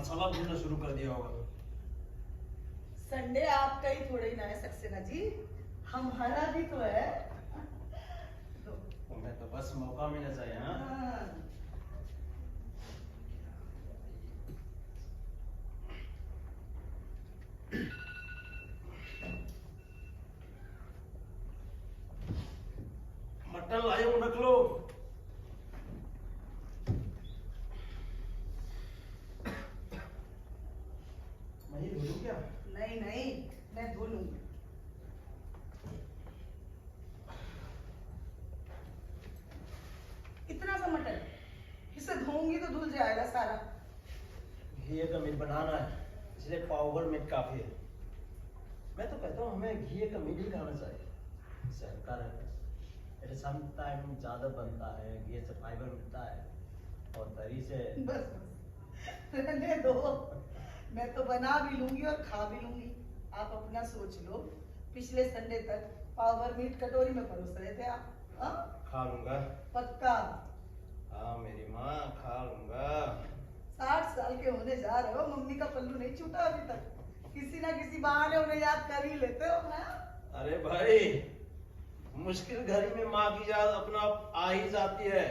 मसाला भूनना शुरू कर दिया होगा। संडे आपका ही थोड़ा ही ना है सक्सेना जी, हमारा भी तो है। तुम्हें तो बस मौका मिलना चाहिए। हाँ मटन लाए हो, रख लो। मैं ही धो दूं क्या? नहीं नहीं, मैं धो लूंगी। इतना सा मटन, इसे धोऊंगी तो धुल जाएगा सारा। घी का मीट बनाना है, इसलिए पाउडर मीट काफी है। मैं तो कहता हूँ हमें घी का मीट ही खाना चाहिए, इससे हल्का रहता है। इट समटाइम ज्यादा बनता है, घी से फाइबर मिलता है और तरी से। बस रहने दो, मैं तो बना भी लूंगी और खा भी लूंगी। आप अपना सोच लो, पिछले संडे तक पावर मीट कटोरी में परोस रहे थे आप। हाँ? खा लूंगा पक्का? हाँ मेरी माँ, खा लूंगा। 60 साल के होने जा रहे हो, मम्मी का पल्लू नहीं छूटा अभी तक। किसी ना किसी बहाने उन्हें याद कर ही लेते हो ना। अरे भाई, मुश्किल घड़ी में माँ की याद अपना आप आ ही जाती है।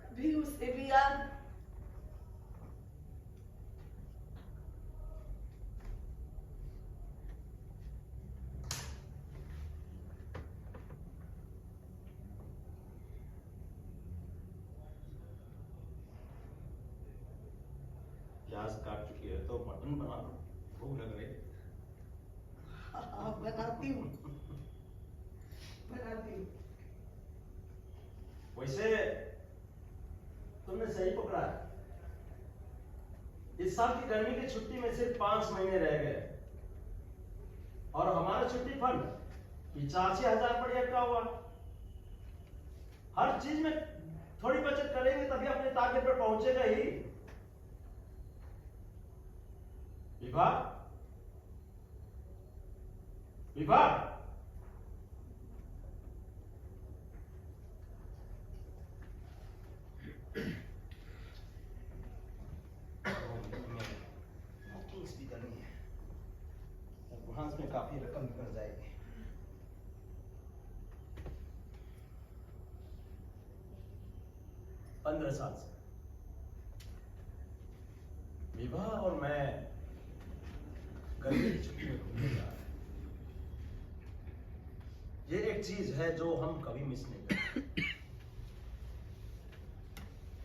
कभी उसे भी याद। प्याज काट चुकी है तो मटन बना लो, भूख लग रही है। हाँ, बनाती हूँ बनाती हूँ। वैसे तुमने सही पकड़ा है। इस साल की गर्मी की छुट्टी में सिर्फ 5 महीने रह गए और हमारा छुट्टी फंड 85,000 पर अटका हुआ। हर चीज में थोड़ी बचत करेंगे तभी अपने टारगेट पर पहुंचेगा ही। विभा, विभा, बुकिंग्स भी करनी है, एडवांस में काफी रकम निकल जाएगी। पंद्रह साल से विवाह और मैं गर्मी की छुट्टी में घूमने जा रहे हैं। ये एक चीज है जो हम कभी मिस नहीं करते।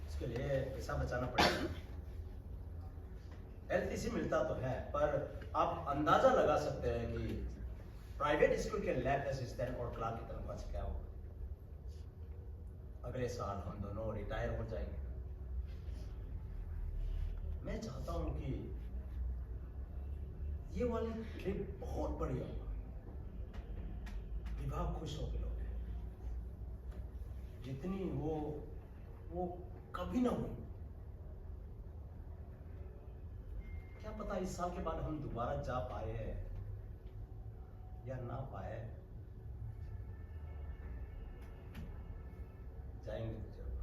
इसके लिए पैसा बचाना पड़ेगा। एलटीसी मिलता तो है, पर आप अंदाजा लगा सकते हैं कि प्राइवेट स्कूल के लैब असिस्टेंट और क्लार्क की तनख्वाह से क्या होगा। अगले साल हम दोनों रिटायर हो जाएंगे। मैं चाहता हूं कि ये वाली ट्रिप बहुत बढ़िया हो, विवाह खुश हो गए, जितनी वो कभी ना हुई। क्या पता इस साल के बाद हम दोबारा जा पाए या ना पाए। जाएंगे तो जरूर।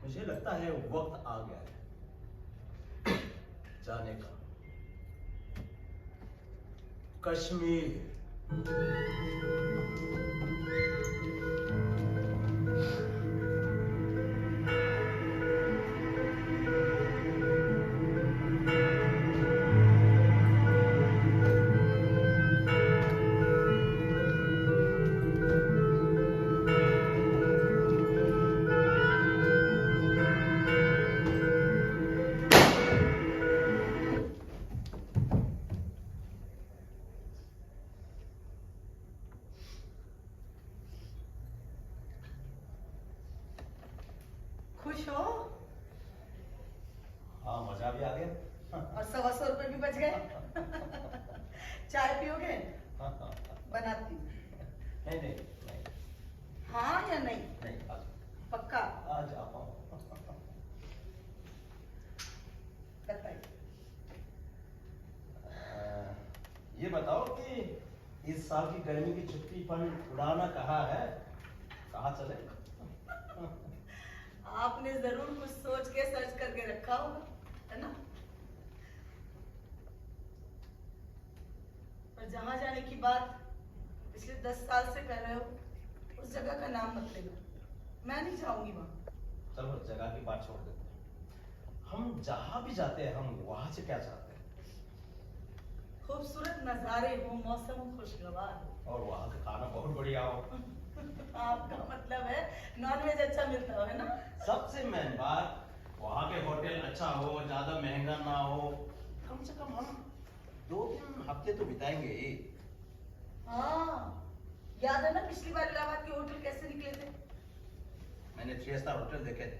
मुझे लगता है वक्त आ गया है जाने का। कश्मीर। बनाती हूँ। नहीं नहीं नहीं हाँ या नहीं? नहीं, आज पक्का? आज आओ। बताइए। ये बताओ कि इस साल की गर्मी की छुट्टी फंड उड़ाना कहाँ है, कहाँ चले? आपने जरूर कुछ सोच के सर्च करके रखा होगा, है ना? पर जहां जाने की बात पिछले 10 साल से कर रहे हो, उस जगह का नाम मत लेना। मैं नहीं जाऊंगी वहां। चलो जगह की बात छोड़ देते हैं, हम जहां भी जाते हैं हम वहां से क्या चाहते हैं? खूबसूरत नजारे हो, मौसम खुशगवार हो, और वहां का खाना बहुत बढ़िया हो। आपका मतलब है नॉनवेज अच्छा मिलता हो, है ना? सबसे मेन बात, वहां के होटल अच्छा हो, ज्यादा महंगा ना हो, कम से कम हम 2-3 हफ्ते तो बिताएंगे ही। हाँ, याद है ना पिछली बार इलाहाबाद के होटल कैसे निकले थे? मैंने 3 स्टार होटल देखे थे,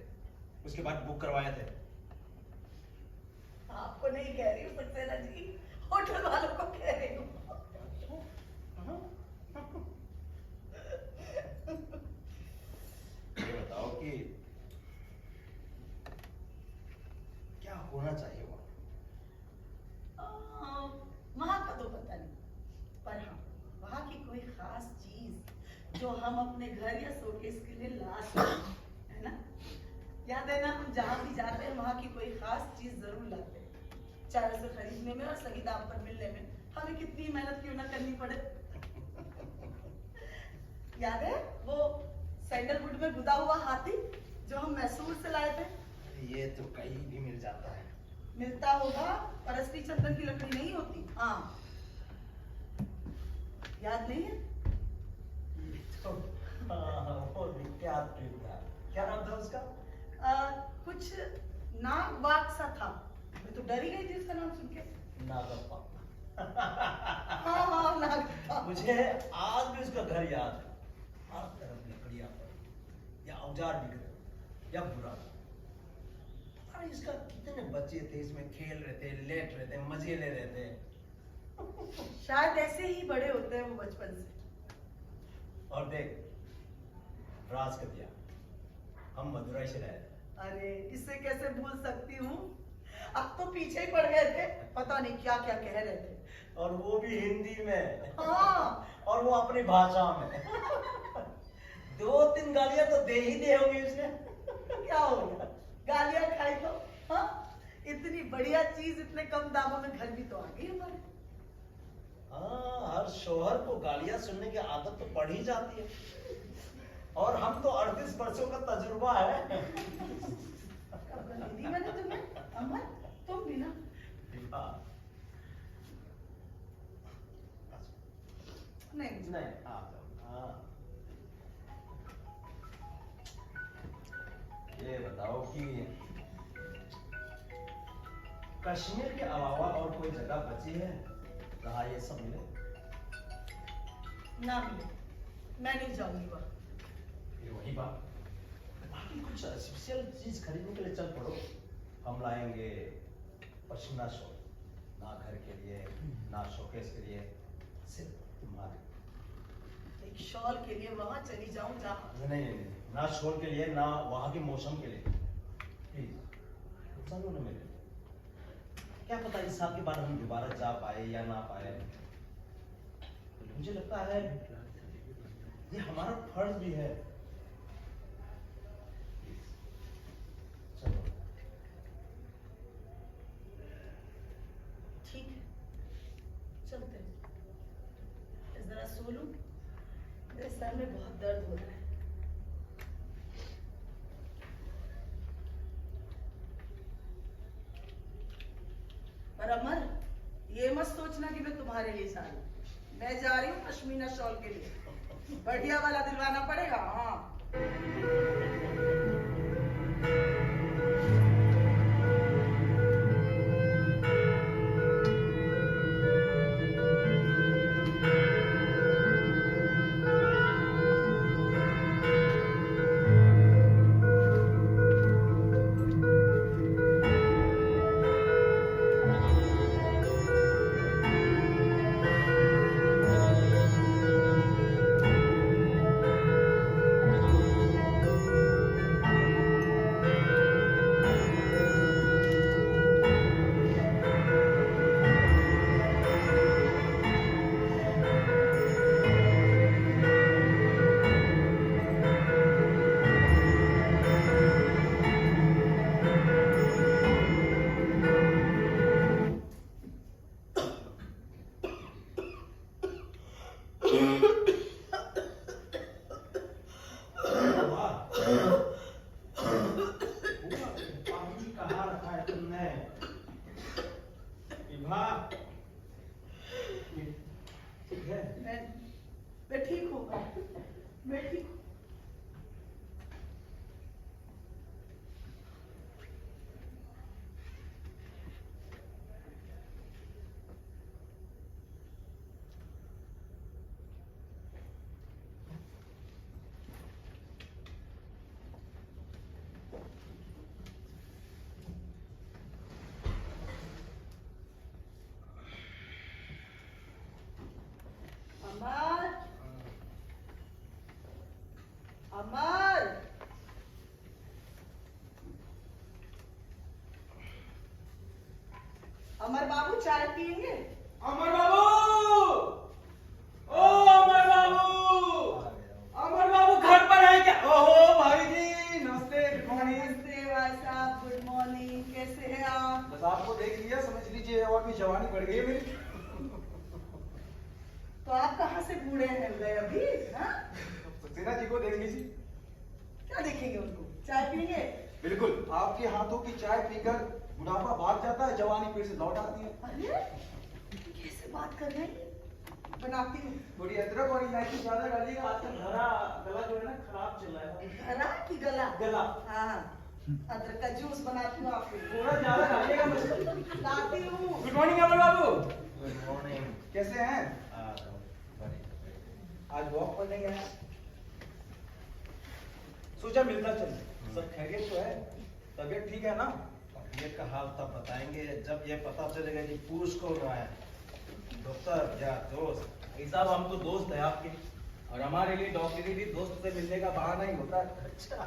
उसके बाद बुक करवाए थे। आपको नहीं कह रही हूँ सक्सेना जी, होटल वालों को कह रही हूँ। ये बताओ कि क्या होना चाहिए वहाँ? वहां का तो पता नहीं, पर हाँ वहां की कोई खास चीज जो हम अपने घर या शोकेस के लिए ला सकते हैं, है ना? याद है ना, हम जहाँ भी जाते हैं वहां की कोई खास चीज जरूर लाते हैं, चाहे उसे खरीदने में और सही दाम पर मिलने में हमें कितनी मेहनत क्यों ना करनी पड़े। याद है वो सैंडलवुड में गुदा हुआ हाथी जो हम मैसूर से लाए थे? ये तो कहीं भी मिल जाता है। मिलता होगा पर असली चंदन की लकड़ी नहीं होती। हाँ, याद नहीं है? ये तो वो विख्यात ट्रिप था, क्या नाम था उसका? कुछ नाग वाग सा था, मैं तो डर ही गई थी उसका नाम सुन के। नागप्पा। हाँ हाँ, नागप्पा। मुझे आज भी उसका घर याद है, हर तरफ लकड़ियां पड़ी, या औजार बिक रहे या बुरा। अरे इसका कितने बच्चे थे इसमें, खेल रहे थे, लेट रहे थे, मजे ले रहे थे। शायद ऐसे ही बड़े होते हैं वो बचपन से। और देख, राज कर दिया, हम मदुरई से रहे थे। अरे इसे कैसे भूल सकती हूँ, अब तो पीछे ही पड़ गए थे, पता नहीं क्या क्या कह रहे थे, और वो भी हिंदी में। हाँ, और वो अपनी भाषा में। 2-3 गालियां तो दे ही दे होंगी उसने। क्या हो गया, गालियां खाई तो? हाँ, इतनी बढ़िया चीज इतने कम दामों में घर भी तो आ गई हमारे। हाँ, हर शोहर को गालियां सुनने की आदत तो पड़ ही जाती है, और हम तो 38 वर्षों का तजुर्बा है। कब गंदी दी मैंने तुम्हें, अमर? तुम भी ना। नहीं नहीं, हाँ। ये बताओ कि कश्मीर के अलावा और कोई जगह बची है जहाँ ये सब मिले? ना मिले, मैं नहीं जाऊंगी वहाँ। फिर वही बात, बाकी कुछ स्पेशल चीज खरीदने के लिए चल पड़ो, हम लाएंगे पश्मीना शॉल, ना घर के लिए ना शोकेस के लिए, सिर्फ तुम्हारे। एक शॉल के लिए वहां चली जाऊं जहाँ? नहीं, ना शॉल के लिए ना वहां के मौसम के लिए, प्लीज चलो ना मेरे लिए। क्या पता इस साल के बाद हम दोबारा जा पाए या ना पाए। मुझे लगता है ये हमारा फर्ज भी है। चलो ठीक है, चलते हैं। जरा सो लूं, मेरे सर में बहुत दर्द हो रहा है। पर अमर, ये मत सोचना कि मैं तुम्हारे लिए जा रही हूँ, मैं जा रही हूँ पश्मीना शॉल के लिए, बढ़िया वाला दिलवाना पड़ेगा। हाँ। वाह, पानी कहाँ रखा है तुमने? विभा, ठीक है? मैं ठीक हूँ, मैं ठीक हूँ। अमर, अमर, अमर बाबू चाय पियेंगे? अमर बाबू, ओ अमर बाबू, अमर बाबू घर पर है क्या? ओहो भाई जी, नमस्ते, गुड मॉर्निंग। नमस्ते भाई साहब, गुड मॉर्निंग। कैसे हैं आप? बस आपको देख लिया, समझ लीजिए और भी जवानी बढ़ गई है मेरी। तो आप कहाँ से बूढ़े हैं गए अभी? हाँ? सक्सेना जी को देख लीजिए। क्या देखेंगे उनको? चाय पियेंगे? बिल्कुल, आपके हाथों की चाय पीकर बुढ़ापा भाग जाता है, जवानी फिर से लौट आती है। अरे कैसे बात कर रहे हैं? बनाती हूँ। थोड़ी अदरक और इलायची ज्यादा डालिएगा, आजकल गला जो है ना खराब चल रहा है। हरा की गला? गला। हाँ, अदरक का जूस बनाती हूँ आपके लिए। थोड़ा ज्यादा डालिएगा बस। लाती हूँ। गुड मॉर्निंग अमर बाबू, गुड मॉर्निंग। कैसे हैं? आज वॉक पर नहीं आया, सोचा मिलता चले। सब खैरियत तो है? तबीयत ठीक है ना? ये का हाल तब बताएंगे जब ये पता चलेगा कि पुरुष कौन रहा है, डॉक्टर या दोस्त। साहब हम तो दोस्त है आपके, और हमारे लिए डॉक्टरी भी दोस्त से मिलने का बहाना ही होता है। अच्छा,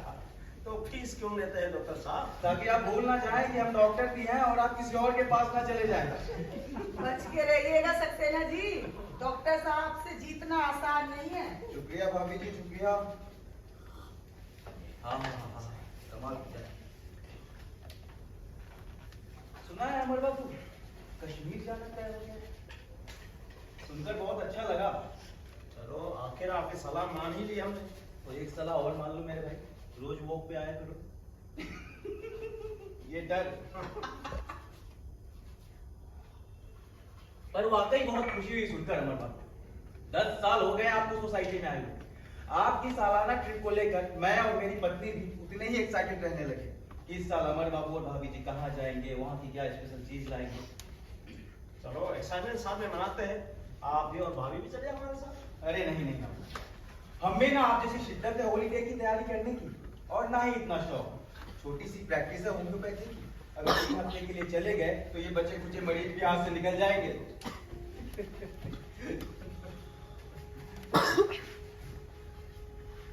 तो फीस क्यों लेते हैं डॉक्टर साहब? ताकि आप भूल ना जाएं कि हम डॉक्टर भी हैं और आप किसी और के पास ना चले जाएं। बच के रहिएगा सक्सेना जी, डॉक्टर साहब से जीतना आसान नहीं है। शुक्रिया भाभी जी, शुक्रिया। हाँ हाँ हाँ, कमाल किया है। सुना है अमर बाबू, कश्मीर जाना तय हो गया? सुनकर बहुत अच्छा लगा। चलो आखिर आपकी सलाह मान ही ली हमने। तो एक सलाह और मान लो मेरे भाई, रोज वॉक पे आया करो। ये डर। पर वाकई बहुत खुशी हुई सुनकर अमर बाबू। 10 साल हो गए आपको सोसाइटी में आए हुए। आपकी सालाना ट्रिप को लेकर मैं और मेरी पत्नी भी उतने ही एक्साइटेड रहने लगे कि इस साल अमर बाबू और भाभी जी कहाँ जाएंगे, वहाँ की क्या स्पेशल चीज लाएंगे। चलो एक्साइटमेंट साथ में मनाते हैं, आप भी और भाभी भी चले हमारे साथ। अरे नहीं नहीं, हमें ना आप जैसी शिद्दत है हॉलीडे की तैयारी करने की, और ना ही इतना शौक। छोटी सी प्रैक्टिस है होम्योपैथी की, अगर 3 हफ्ते के लिए चले गए तो ये बच्चे कुछ मरीज भी हाथ से निकल जाएंगे।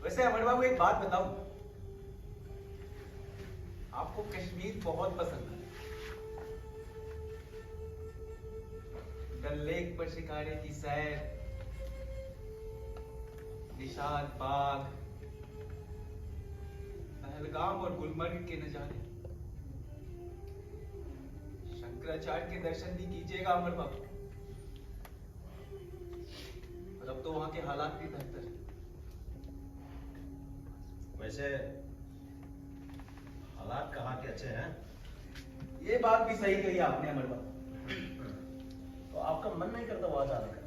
वैसे अमर बाबू एक बात बताऊं, आपको कश्मीर बहुत पसंद है। डल लेक पर शिकारे की सैर, निशाद बाग, पहलगाम और गुलमर्ग के नजारे, शंकराचार्य के दर्शन भी कीजिएगा अमर बाबू। और अब तो वहां के हालात भी बेहतर है। वैसे हालात कहाँ के अच्छे हैं? ये बात भी सही कही आपने अमर बाबू। तो आपका मन नहीं करता वहां जाने का?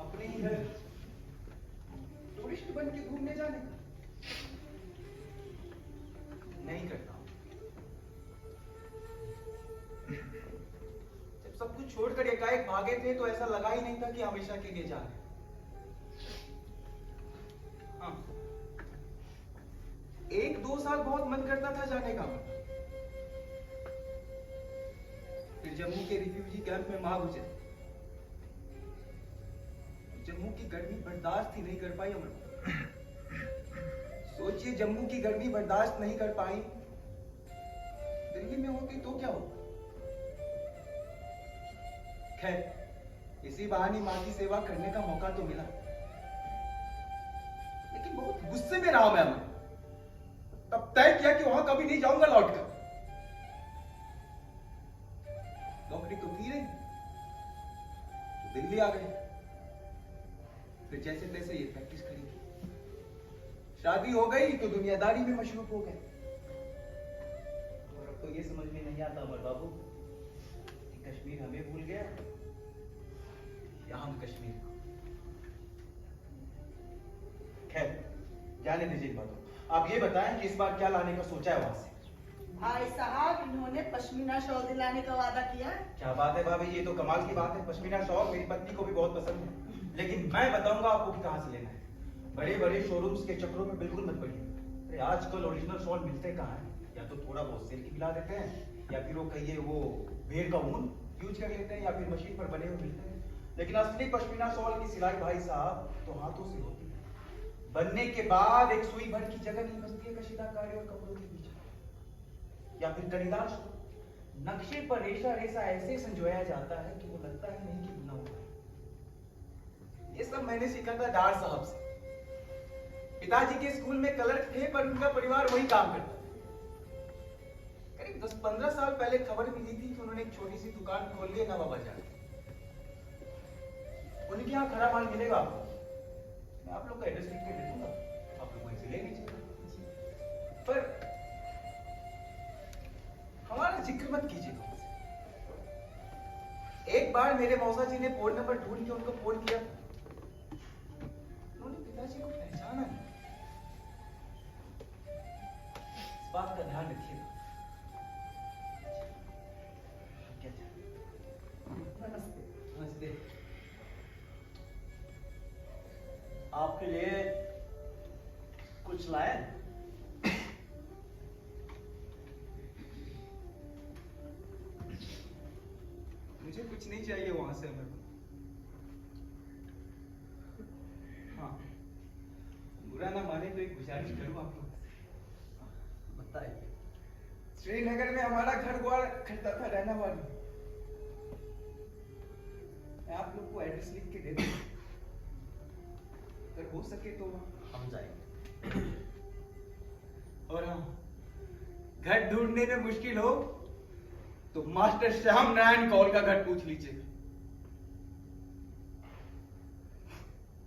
अपने ही घर टूरिस्ट बन के घूमने जाने का नहीं करता। जब सब कुछ छोड़कर एकाएक भागे थे तो ऐसा लगा ही नहीं था कि हमेशा के लिए जा रहे हैं। हाँ, 1-2 साल बहुत मन करता था जाने का, फिर जम्मू के रिफ्यूजी कैंप में मां गुजरी। जम्मू की गर्मी बर्दाश्त ही नहीं कर पाई अमर। सोचिए, जम्मू की गर्मी बर्दाश्त नहीं कर पाई, दिल्ली में होती तो क्या होता। खैर, इसी बहाने मां की सेवा करने का मौका तो मिला, लेकिन बहुत गुस्से में रहा मैं अमर। तब तय किया कि वहां कभी नहीं जाऊंगा लौटकर। नौकरी तो की नहीं, तो दिल्ली आ गए। फिर जैसे तैसे ये प्रैक्टिस करेंगे। शादी हो गई तो दुनियादारी में मशरूफ हो गए। और अब तो ये समझ में नहीं आता अमर बाबू कि कश्मीर हमें भूल गया या हम कश्मीर को। खैर जाने दीजिए इन बातों। आप ये बताएं कि इस बार क्या लाने का सोचा है वहां से? भाई साहब, इन्होंने पश्मीना शॉल दिलाने का वादा किया है। क्या बात है भाभी, ये तो कमाल की बात है। पश्मीना शॉल मेरी पत्नी को भी बहुत पसंद है, लेकिन मैं बताऊंगा आपको कि कहां से लेना है। बड़े बड़े शोरूम्स के चक्करों में बिल्कुल मत पड़िए। अरे आजकल ओरिजिनल शॉल मिलते कहाँ हैं? या तो थोड़ा बहुत सिल्क मिला देते हैं, या फिर वो कहिए वो भेड़ का ऊन यूज कर लेते हैं, या फिर मशीन पर बने हुए मिलते हैं। लेकिन असली पश्मीना शॉल की सिलाई भाई साहब तो हाथों से होती है। बनने के बाद एक सुई भर की जगह नहीं बचती है कशीदाकारी और कपड़ों के बीच। या फिर करीदार नक्शे पर रेशा रेशा ऐसे संजोया जाता है कि वो लगता है नहीं कि बुना हुआ है। ये सब मैंने सीखा था डार साहब से। पिताजी के स्कूल में क्लर्क थे, पर उनका परिवार वही काम करता था। करीब 10-15 साल पहले खबर मिली थी कि उन्होंने एक छोटी सी दुकान खोल ली है नवा बाजार। उनके यहाँ खरा माल मिलेगा आपको। मैं आप लोग का एड्रेस लिख के दे दूंगा, आप लोग वहीं से ले लीजिए। पर हमारा जिक्र मत कीजिएगा। एक बार मेरे मौसा जी ने फोन नंबर ढूंढ के उनको फोन किया, उन्होंने पिताजी को पहचाना नहीं। इस बात का ध्यान रखिएगा। नमस्ते। नमस्ते। आपके लिए कुछ लाए? मुझे कुछ नहीं चाहिए वहां से अमर। हाँ, बुरा ना माने तो एक गुजारिश करूं आप लोगों से। बताइए। श्रीनगर में हमारा घर द्वार खरीदा था रहना वाली। मैं आप लोग को एड्रेस लिख के दे दूंगा, अगर हो सके तो हम जाएंगे। और हाँ, घर ढूंढने में मुश्किल हो तो मास्टर श्याम नारायण कौल का घर पूछ लीजिए।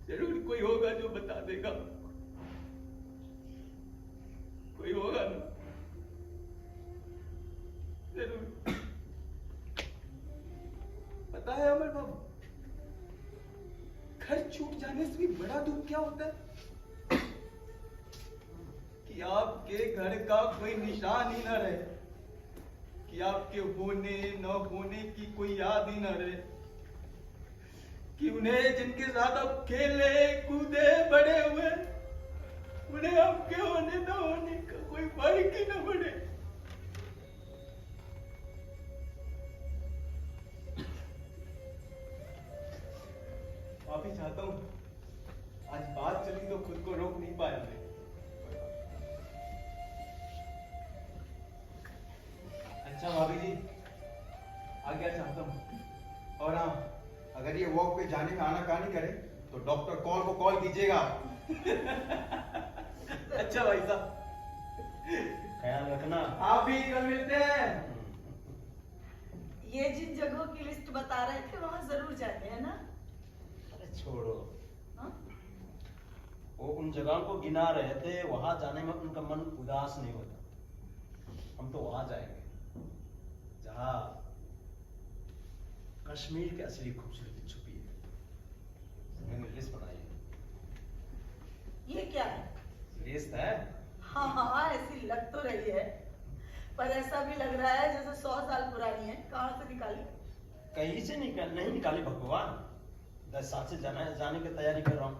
जरूर कोई होगा जो बता देगा। कोई होगा ना, जरूर। पता है अमर बाबू, घर छूट जाने से भी बड़ा दुख क्या होता है कि आपके घर का कोई निशान ही ना रहे, कि आपके होने न होने की कोई याद ही न रहे, कि उन्हें जिनके साथ आप खेले कूदे बड़े हुए, उन्हें आपके होने न होने का कोई फर्क ही न पड़े। माफी चाहता हूं, आज बात चली तो खुद को रोक नहीं पाया मैं। अच्छा भाभी जी, आज्ञा चाहता हूँ। और हाँ, अगर ये वॉक पे जाने में आनाकानी करे तो डॉक्टर कॉल को कॉल कीजिएगा। अच्छा भाई साहब, ख्याल रखना। आप भी कल मिलते हैं। ये जिन जगहों की लिस्ट बता रहे थे वहां जरूर जाते हैं ना? अरे छोड़ो, हाँ? वो उन जगहों को गिना रहे थे, वहां जाने में उनका मन उदास नहीं होता। हम तो वहां जाएंगे जहां कश्मीर की असली खूबसूरती छुपी है। मैंने लिस्ट बनाई है। ये क्या है? लिस्ट है। हाँ हाँ, ऐसी लग तो रही है, पर ऐसा भी लग रहा है जैसे 100 साल पुरानी है। कहाँ से निकाली? कहीं से नहीं निकाली भगवान। 10 साल से जाने की तैयारी कर रहा हूँ।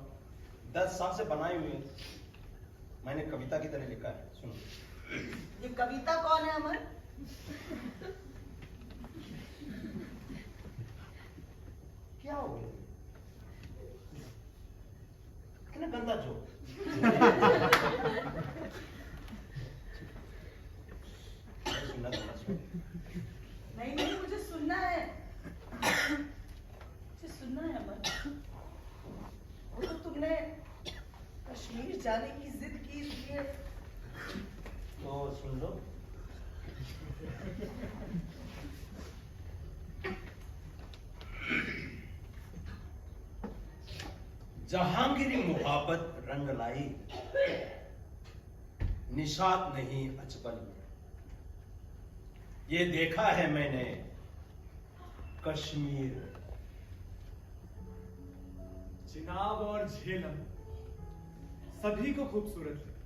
10 साल से बनाई हुई है। मैंने कविता की तरह लिखा है, सुनो। ये कविता कौन है अमर? क्या हो गया? कितना गंदा जोक। सुनना तो नहीं नहीं, मुझे सुनना है। मुझे सुनना है अमर। वो तो तुमने कश्मीर जाने की जिद की, इसलिए तो सुन लो। जहांगीरी मुहाबत रंग लाई, निशात नहीं अजबल में। ये देखा है मैंने कश्मीर में। चिनाब और झेलम सभी को खूबसूरत लगी,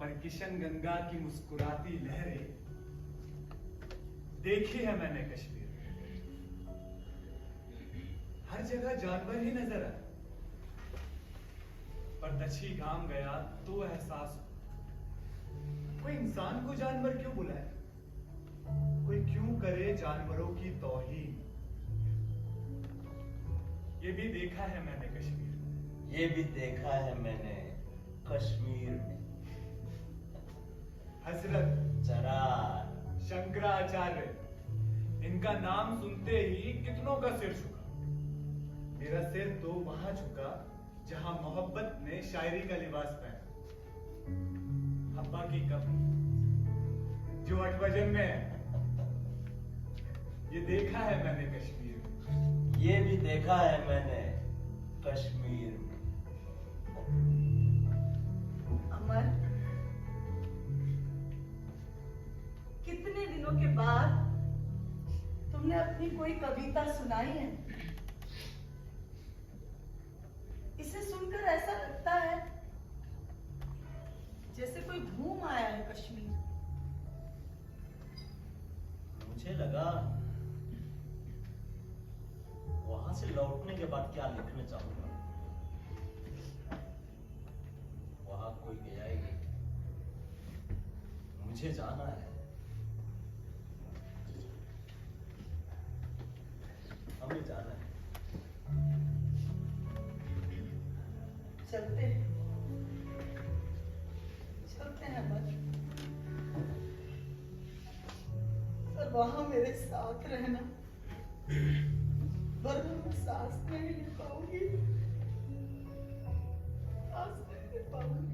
पर किशन गंगा की मुस्कुराती लहरें देखी है मैंने कश्मीर में। हर जगह जानवर ही नजर आए, पर दछी गांव गया तो एहसास हुआ, कोई इंसान को जानवर क्यों बुलाए, कोई क्यों करे जानवरों की तौहीन। ये भी देखा है मैंने कश्मीर में। ये भी देखा है मैंने कश्मीर में। हजरत, चरार, शंकराचार्य, इनका नाम सुनते ही कितनों का सिर झुका। मेरा सिर तो वहां झुका जहां मोहब्बत ने शायरी का लिबास पहना। अब्बा की कब्र जो हटवजन में है, ये देखा है मैंने कश्मीर में। ये भी देखा है मैंने कश्मीर में। अमर, कितने दिनों के बाद तुमने अपनी कोई कविता सुनाई है। इसे सुनकर ऐसा लगता है जैसे कोई घूम आया है कश्मीर। मुझे लगा वहां से लौटने के बाद क्या लिखना चाहूंगा। वहां कोई गया ही नहीं, मुझे जाना है। हमें जाना है। चलते हैं, चलते हैं अमर, पर वहां मेरे साथ रहना, वरना मैं सांस नहीं ले पाऊंगी, सांस नहीं ले पाऊंगी।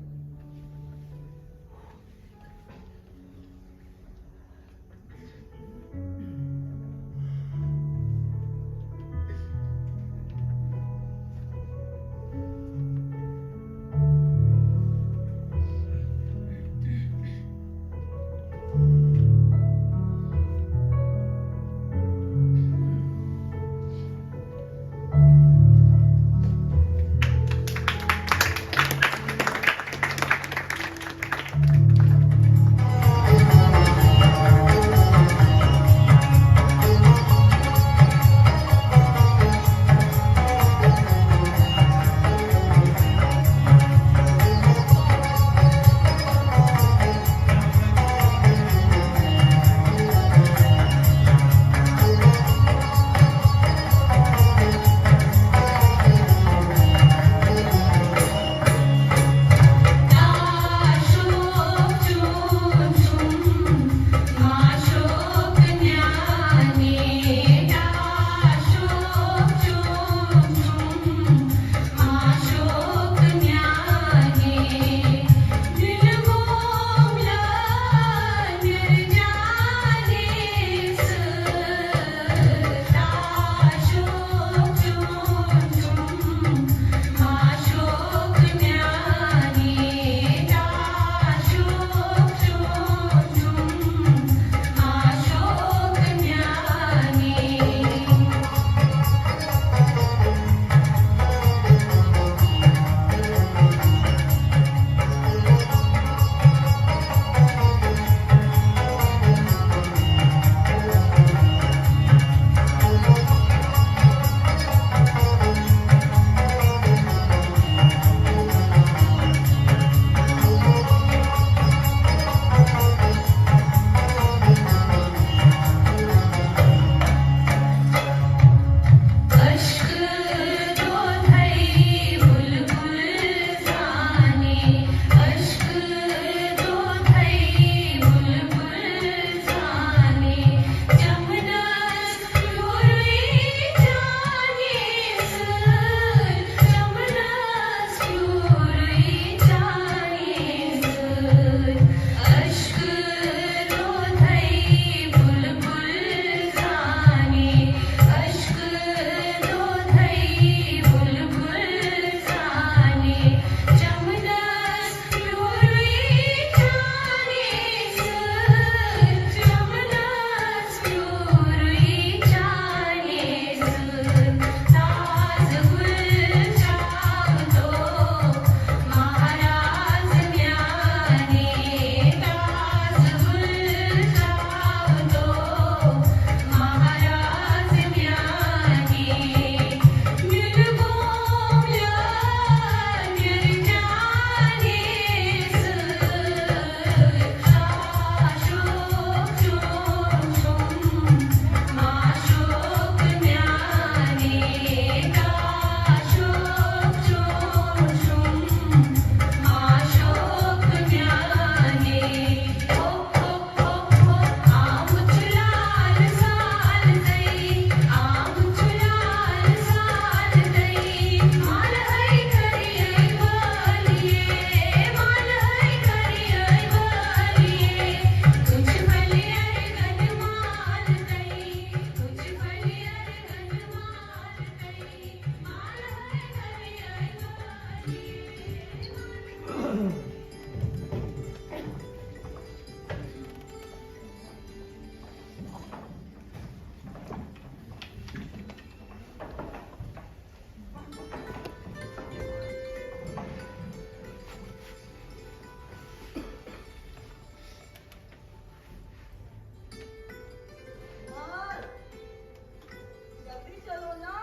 चलो ना,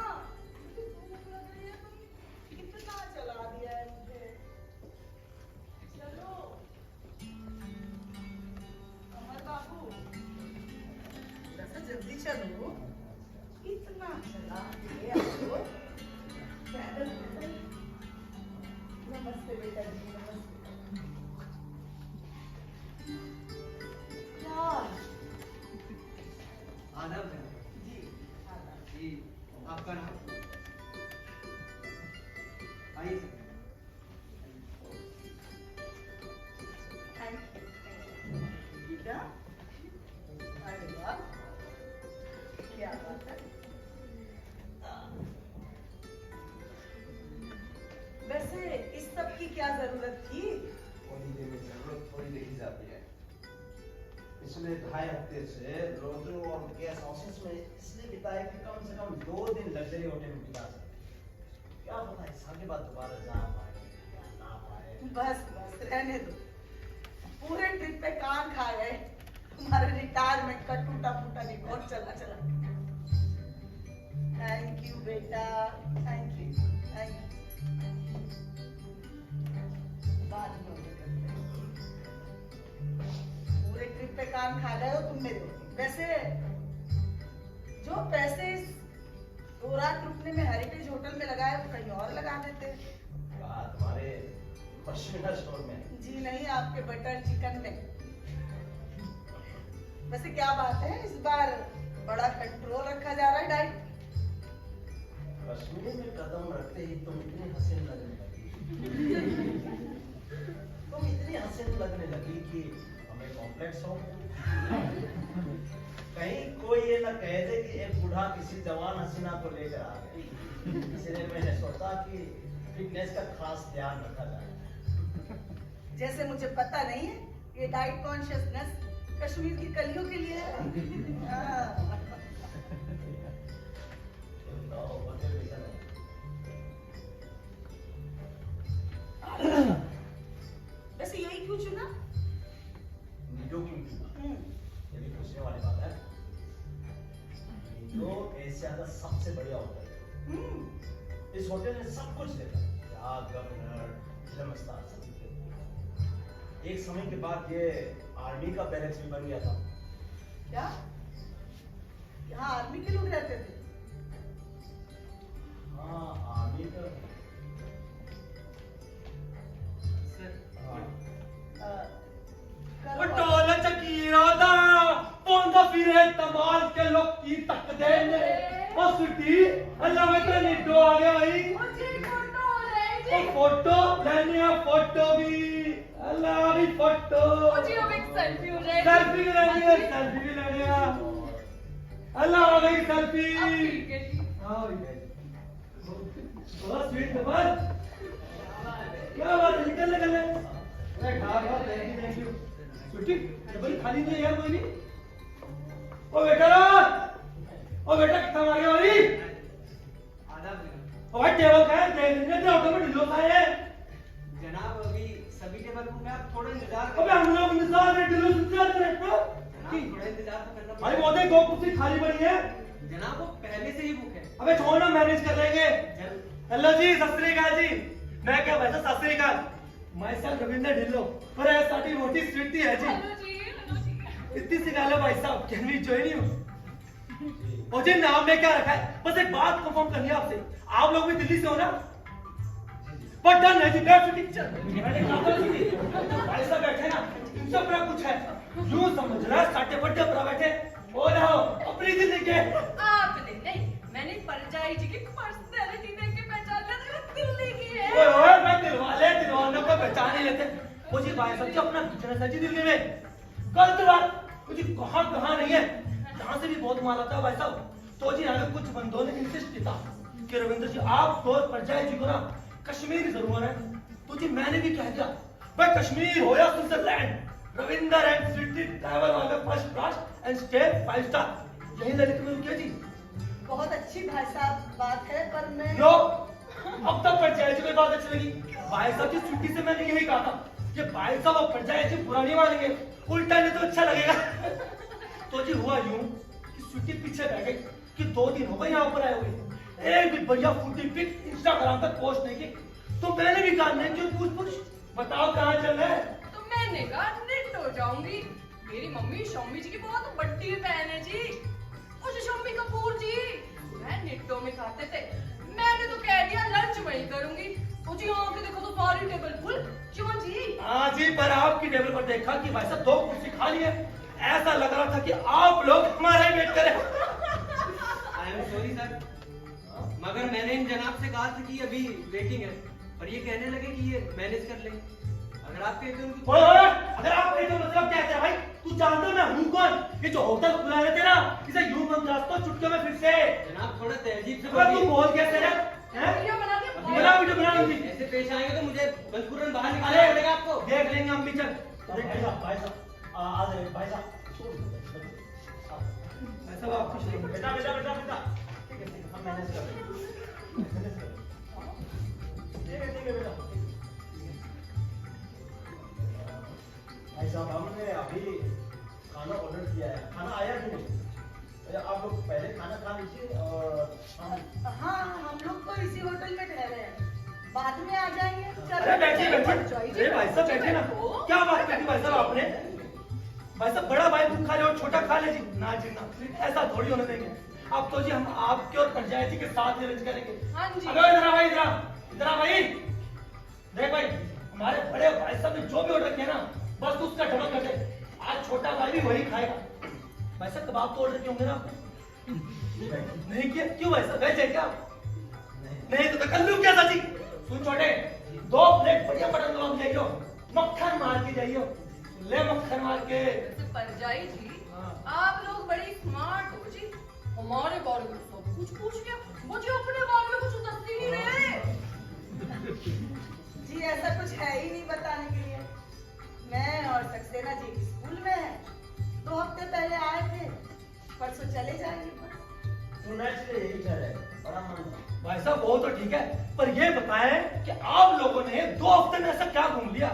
मुझे भूख लग रही है, तुम कितना चला दिया है मुझे। चलो अमर बाबू, थोड़ा सा जल्दी चलो, इतना चला दिया आपको। पैदल पैदल। नमस्ते बेटा जी, नमस्ते। क्या आदाब है जी, आदाब। जी, आपका नाम? आइए सर। Thank you. बेटा, अरे वाह, क्या बात है। वैसे इस सब की क्या जरूरत थी? हॉलीडे में जरूरत थोड़ी देखी जाती है। पिछले 2.5 हफ्ते से रोजो और गेस्ट हाउसेस में इसलिए बिताए कि कम से कम 2 दिन लग्जरी होटल में बिता सके। क्या पता इस साल के बाद दोबारा जा पाए या ना पाए। बस बस रहने दो, पूरे ट्रिप पे कान खा गए। हमारा रिटायरमेंट का टूटा फूटा रिकॉर्ड चला चला। थैंक यू बेटा, थैंक यू, थैंक यू। बाद में order करते हैं। पूरे ट्रिप पे कान खा गए हो तुम मेरे। वैसे जो पैसे इस 2 रात रुकने में हेरिटेज होटल में लगाए वो कहीं और लगा देते। कहा तुम्हारे पश्मीना स्टोर में। जी नहीं, आपके बटर चिकन में। वैसे क्या बात है, इस बार बड़ा कंट्रोल रखा जा रहा है डाइट। कश्मीर में कदम रखते ही तुम इतनी हसीन लगने लगी कि हमें कॉम्प्लेक्स हो। कहीं कोई ये ना कह दे कि एक बूढ़ा किसी जवान हसीना को लेकर आ गया। इसलिए मैंने सोचा कि फिटनेस का खास ध्यान रखा जाए। जैसे मुझे पता नहीं है ये डाइट कॉन्शियसनेस कश्मीर की कलियों के लिए है। हाँ। तो होटल में चलो। वैसे यही क्यों चुना? नीडो क्यों चुना? ये भी पूछने वाली बात है। नीडो एशिया का सबसे बढ़िया होटल है। इस होटल ने सब कुछ देखा, गवर्नर, फिल्म स्टार, सब कुछ देखा। एक समय के बाद ये आर्मी का बैरक्स भी बन गया था। क्या यहाँ आर्मी के लोग रहते थे? हाँ, आर्मी का। करो टोला चकीरा दा पोंदा फिरे तमाल के लोग की तक देने ओ सुटी अल्लाह में तो नीडो आ गया भाई। मुझे फोटो हो रहा है ओ फोटो लेने आ, फोटो भी अल्लाह भी फोटो मुझे अब एक सेल्फी हो जाएगी। सेल्फी भी लेनी है, सेल्फी भी लेने आ अल्लाह आ गई सेल्फी। अब ठीक है जी। हाँ बहुत स्वीट बस क्या बात है, निकल निकल अरे थैंक यू सुटी टेबल खाली नहीं है यार कोई नहीं। ओ बेटा कितना मार गया भाई। आदाब है ओ भाई टेबल का है, टेबल ऑटो में ढिलो का है जनाब, अभी सभी टेबल बुक है, आप थोड़ा इंतजार अबे हम लोग इंतजार में ढिलो सुनते हैं तो जनाब, थोड़ा इंतजार तो करना भाई पड़ेगा। बहुत 2 कुर्सी खाली पड़ी है। जनाब वो पहले से ही बुक है। अबे छोड़ ना, मैनेज कर लेंगे। जल- हेलो जी, सत श्री अकाल जी। मैं क्या वैसे सत श्री अकाल, मैं सर रविंद्र ढिल्लो पर ऐसी रोटी स्वीट है जी। हेलो जी। इतनी सी गाल है भाई साहब, कैन वी जॉइन यू? मुझे नाम में क्या रखा है, बस एक बात कंफर्म करनी है आपसे, आप लोग भी दिल्ली से हो ना? बट डन है जी, दैट्स पिक्चर। मैंने कहा था भाई साहब बैठे ना, इनसे बड़ा कुछ है यूं समझ रहा है, साटे बड्डे पर बैठे हो ना हो अपनी दिल्ली के। आपने नहीं, मैंने परजाई जी की पर्सनैलिटी देख के पहचान लिया था, दिल्ली की है। ओए ओए, मैं दिलवाने को पहचान नहीं लेते। मुझे भाई साहब जी अपना बिजनेस है जी दिल्ली में। गलत बात, मुझे कहाँ नहीं है, जहाँ से भी बहुत माल आता है भाई साहब। तो जी यहाँ कुछ बंदों ने इंसिस्ट किया कि रविंद्र जी आप तो परजाई जी को ना कश्मीर जरूर है। तो जी मैंने भी कह दिया भाई कश्मीर हो या Switzerland, Ravindra and Sweety travel वाले first class and stay 5 star यही ललित में रुकिए जी। बहुत अच्छी भाई साहब बात है, पर मैं लो अब तक परजाई जी को बात अच्छी लगी। भाई साहब की छुट्टी से मैंने यही कहा था कि भाई साहब अब परजाई जी बुरा नहीं मानेंगे, उल्टा नहीं तो अच्छा लगेगा। तो जी हुआ यूं कि छुट्टी पीछे रह गई कि 2 दिन हो गए यहाँ पर आए हुए, एक भी बढ़िया फूटी पिक इंस्टाग्राम पर पोस्ट नहीं की। तो मैंने भी कहा नहीं क्यों पूछ बताओ कहाँ चल रहा है। तो मैंने कहा निट हो जाऊंगी। मेरी मम्मी शम्मी जी की बहुत बड़ी फैन है जी। और जो शम्मी कपूर जी मैं निट्टो में खाते थे, मैंने तो कह दिया लंच वहीं करूंगी। तो जी आके देखो तो सारी टेबल फुल। क्यों जी? हाँ जी, पर आपकी टेबल पर देखा कि भाई साहब 2 कुर्सी खाली है, ऐसा लग रहा था कि आप लोग हमारा ही वेट करें। आई एम सॉरी सर, मगर मैंने इन जनाब से कहा था कि अभी वेटिंग है, और ये कहने लगे कि ये मैनेज कर लें। अगर आप कहते हो उनकी ओए, अगर आप कहते हो मतलब क्या है भाई? तू जानता है मैं हूँ कौन? ये जो होटल खुला है तेरा, इसे यूं बंद रख दो चुटकियों में फिर से। जनाब थोड़ा तहजीब से अगर तू बोलिए। बोल कैसे है? वीडियो बना के वीडियो बना लूंगी। ऐसे पेश आएंगे तो मुझे बंसपुरन बाहर निकालना अरे पड़ेगा आपको। देख लेंगे हम भी चल। भाई साहब आ जाइए भाई साहब, छोड़ दो ऐसा आप कुछ नहीं। बेटा बेटा बेटा बेटा, ठीक है हम मैनेज कर लेंगे। ठीक है बेटा। भाई साहब हमने अभी खाना ऑर्डर किया है, खाना आया भी नहीं। आप लोग पहले खाना खा लीजिए और हाँ हम लोग तो इसी होटल में ठहरे हैं, बाद में आ जाएंगे। अरे बैठिए बैठिए। अरे भाई साहब बैठे ना। क्या बात करी भाई साहब आपने? भाई साहब बड़ा भाई भूखा ले और छोटा खा ले जी। ना जी ना, ऐसा थोड़ी होने देंगे। अब तो जी हम आपके और पंचायती के साथ ही लंच करेंगे। हाँ जी। अबे इधर आ भाई, इधर आ भाई। देख भाई, हमारे बड़े भाई साहब ने जो भी ऑर्डर किया ना, बस उसका डबल कर दे। आज छोटा भाई भी वही खाएगा। भाई साहब कबाब तो ऑर्डर किए होंगे ना आपने? नहीं किया? क्यों भाई साहब, वेज है क्या? नहीं तो कर लूं क्या साची? सुन छोटे, 2 प्लेट बढ़िया मटन कबाब जाइयो, मक्खन मार के जाइयो। ले मक्खन मार के। वैसे परजाई जी हाँ। आप लोग बड़ी स्मार्ट हो जी। हमारे बारे में सब कुछ पूछ लिया, मुझे अपने बारे में कुछ दस ही नहीं रहे। जी ऐसा कुछ है ही नहीं बताने के लिए। मैं और सक्सेना जी स्कूल में है, 2 हफ्ते पहले आए थे, परसों चले जाएंगे बस। नेचुरली यही चल है, बड़ा मन है। भाई साहब वो तो ठीक है, पर ये बताएं कि आप लोगों ने 2 हफ्ते में ऐसा क्या घूम लिया?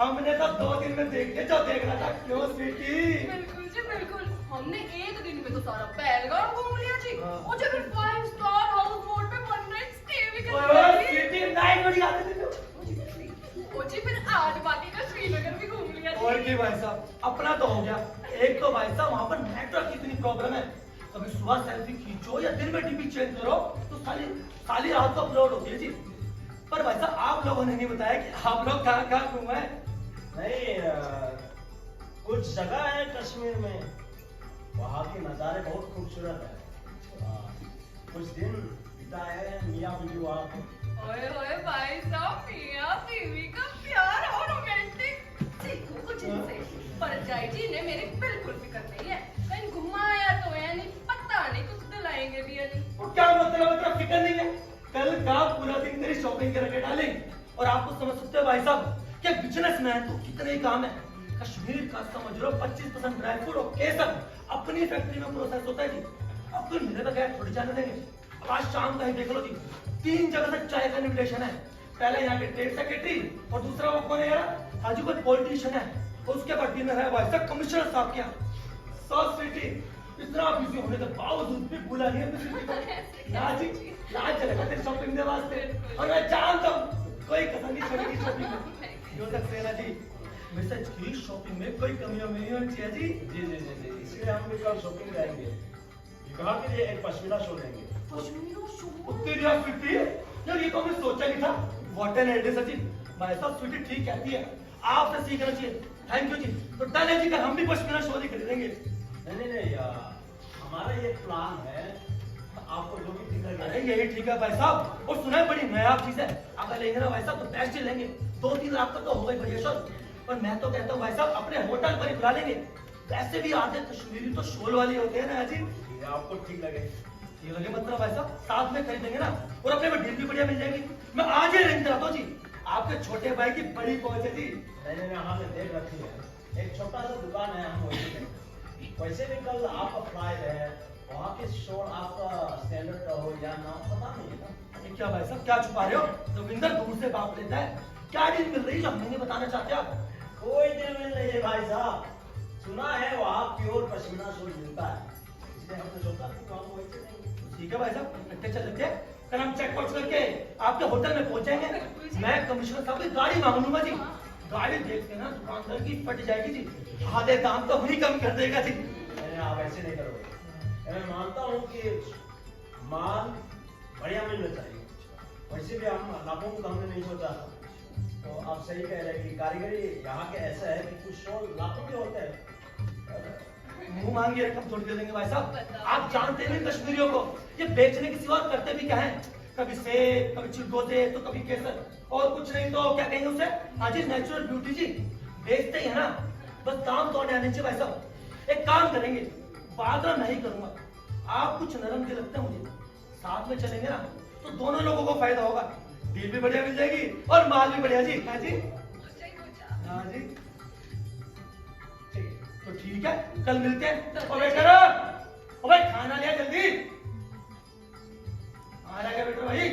हमने तो 2 दिन में देख लिया जो देखना था। क्यों स्वीटी? बिल्कुल जी बिल्कुल। हमने एक दिन में तो सारा पहलगाम घूम लिया जी। हाँ। और जो फिर 5 स्टार हाउस बोट पे 1 नाइट स्टे भी कर ओए लिया जी। स्वीटी नाइट बड़ी आते थे। और जी फिर आज बाकी का श्रीनगर भी घूम लिया और जी। की भाई साहब अपना तो हो गया। एक तो भाई साहब वहां पर नेटवर्क की इतनी प्रॉब्लम है, कभी सुबह सेल्फी खींचो या दिन में डीपी चेंज करो तो साली रात को अपलोड होती है जी। पर भाई साहब आप लोगों ने नहीं बताया कि आप लोग कहाँ कहाँ घूमे। नहीं कुछ जगह है कश्मीर में, वहाँ के नज़ारे बहुत खूबसूरत है। कुछ दिन बिताए हैं मियाँ बीवी वहाँ पे। ओए ओए भाई साहब, मियां बीवी का प्यार और रोमांटिक सीखो कुछ इनसे। परजाई जी ने मेरी बिल्कुल फिक्र नहीं है, कहीं घुमाया तो है नहीं, पता नहीं कुछ दिलाएंगे भी या नहीं। तो क्या मतलब फिक्र नहीं है? कल का पूरा दिन तेरी शॉपिंग करके डालेंगे। और आपको समझ सकते हो भाई साहब कि बिजनेसमैन तो कितने ही काम है। कश्मीर का समझ लो 25% ड्राई फ्रूट और केसर अपनी फैक्ट्री में प्रोसेस होता है जी। अब तो मेरे बगैर थोड़ी जाने देंगे। अब आज शाम का ही देख लो जी, 3 जगह से चाय का इन्विटेशन है। पहले यहाँ के ट्रेड सेक्रेटरी और दूसरा वो कौन है यार, हाजी कोई पॉलिटिशियन है। और उसके बाद डिनर है भाई साहब कमिश्नर साहब के यहाँ। सो स्वीटी इतना बिजी होने के बावजूद भी भूला नहीं अपनी स्वीटी को। लाज चलेगा तेरी शॉपिंग के वास्ते। और मैं जानता हूँ कोई कसर नहीं छोड़ेगी शॉपिंग में। क्यों सक्सेना जी, मिसेज की शॉपिंग में कोई कमी नहीं होनी चाहिए जी। जी जी जी जी, इसलिए हम भी कल शॉपिंग जाएंगे। कहाँ के लिए एक पश्मीना शो लेंगे। तेरी आप स्वीटी यार, ये तो हमने सोचा नहीं था। What an idea Sachin. भाई साहब स्वीटी ठीक कहती है, आपसे सीखना चाहिए। थैंक यू जी। तो डन है जी, कल हम भी पश्मीना शो ही खरीदेंगे। नहीं हमारा ये प्लान है, आपको जो भी ठीक अरे लगे। यही ठीक है भाई साहब। और सुना है बड़ी नया चीज है, अगर लेंगे ना भाई साहब तो बेस्ट ही लेंगे। 2-3 लाख तक तो हो गई बढ़िया शॉट। पर मैं तो कहता हूँ भाई साहब अपने होटल पर ही बुला लेंगे। वैसे भी आते कश्मीरी तो शोल वाली होते हैं ना जी। आपको ठीक लगे। ये लगे मतलब भाई साहब साथ में खरीदेंगे ना, और अपने में डील भी बढ़िया मिल जाएगी। मैं आज ही अरेंज कराता हूँ जी। आपके छोटे भाई की बड़ी पहुंच है जी। मैंने हमने देख रखी है, एक छोटा सा दुकान है, हम वही देंगे। वैसे भी कल आपका फ्लाइट है, वहाँ के शो आपका स्टैंडर्ड का हो या ना हो पता नहीं है। अरे क्या भाई साहब क्या छुपा रहे हो? रविंदर दूर से बाप लेता है। क्या डील मिल रही है जो हमें नहीं बताना चाहते आप? कोई दिल मिल नहीं है भाई साहब, सुना है वहाँ प्योर पश्मीना शॉल मिलता है, इसलिए हमने सोचा कि हम वही से लेंगे। ठीक है भाई साहब, इकट्ठे चल लेते हैं। कल हम चेक पोस्ट करके आपके होटल में पहुंचेंगे। मैं कमिश्नर साहब की गाड़ी मांग लूंगा जी। गाड़ी देख के ना दुकानदार की फट जाएगी जी। आधे दाम तो हम ही कम कर देगा जी। अरे आप ऐसे नहीं करोगे। मैं मानता हूँ कि माल बढ़िया मिलना चाहिए, वैसे भी हम लाभों को हमने नहीं सोचा। तो आप सही कह रहे हैं कि कारीगरी यहाँ के ऐसा है कि कुछ शो लाखों के होते हैं। मुंह मांगी रकम थोड़ी दे देंगे भाई साहब। आप जानते नहीं कश्मीरियों को, ये बेचने की सिवा करते भी क्या है, कभी सेब, कभी चिलगोजे, तो कभी केसर, और कुछ नहीं तो क्या कहेंगे उसे, आज नेचुरल ब्यूटी जी। बेचते ही है ना, बस दाम तो आने चाहिए भाई साहब। एक काम करेंगे, वादा नहीं करूंगा, आप कुछ नरम के लगते हैं मुझे, साथ में चलेंगे ना तो दोनों लोगों को फायदा होगा। डील भी बढ़िया मिल जाएगी और माल भी बढ़िया जी। हाँ जी, हाँ जी, तो ठीक है, कल मिलते हैं। और वेटर, ओ भाई खाना लिया जल्दी। आ जाएगा बेटा भाई।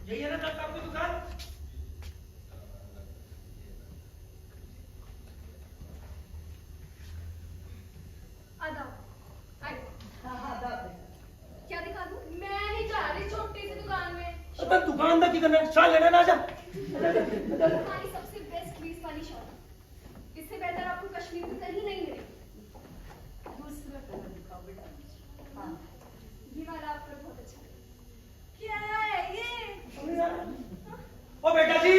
यही है ना दत्त आपकी दुकान? क्या दिखा दूं? मैं नहीं जा रही छोटी सी दुकान में। अबे दुकान का की करना, चाल लेना ना जा। हमारी सबसे बेस्ट बीस वाली शॉप। इससे बेहतर आपको कश्मीर में कहीं नहीं मिलेगी। दूसरा कलर दिखाओ बेटा। हाँ, ये वाला आपको बहुत अच्छा लगा। क्या है ये? ओ बेटा जी,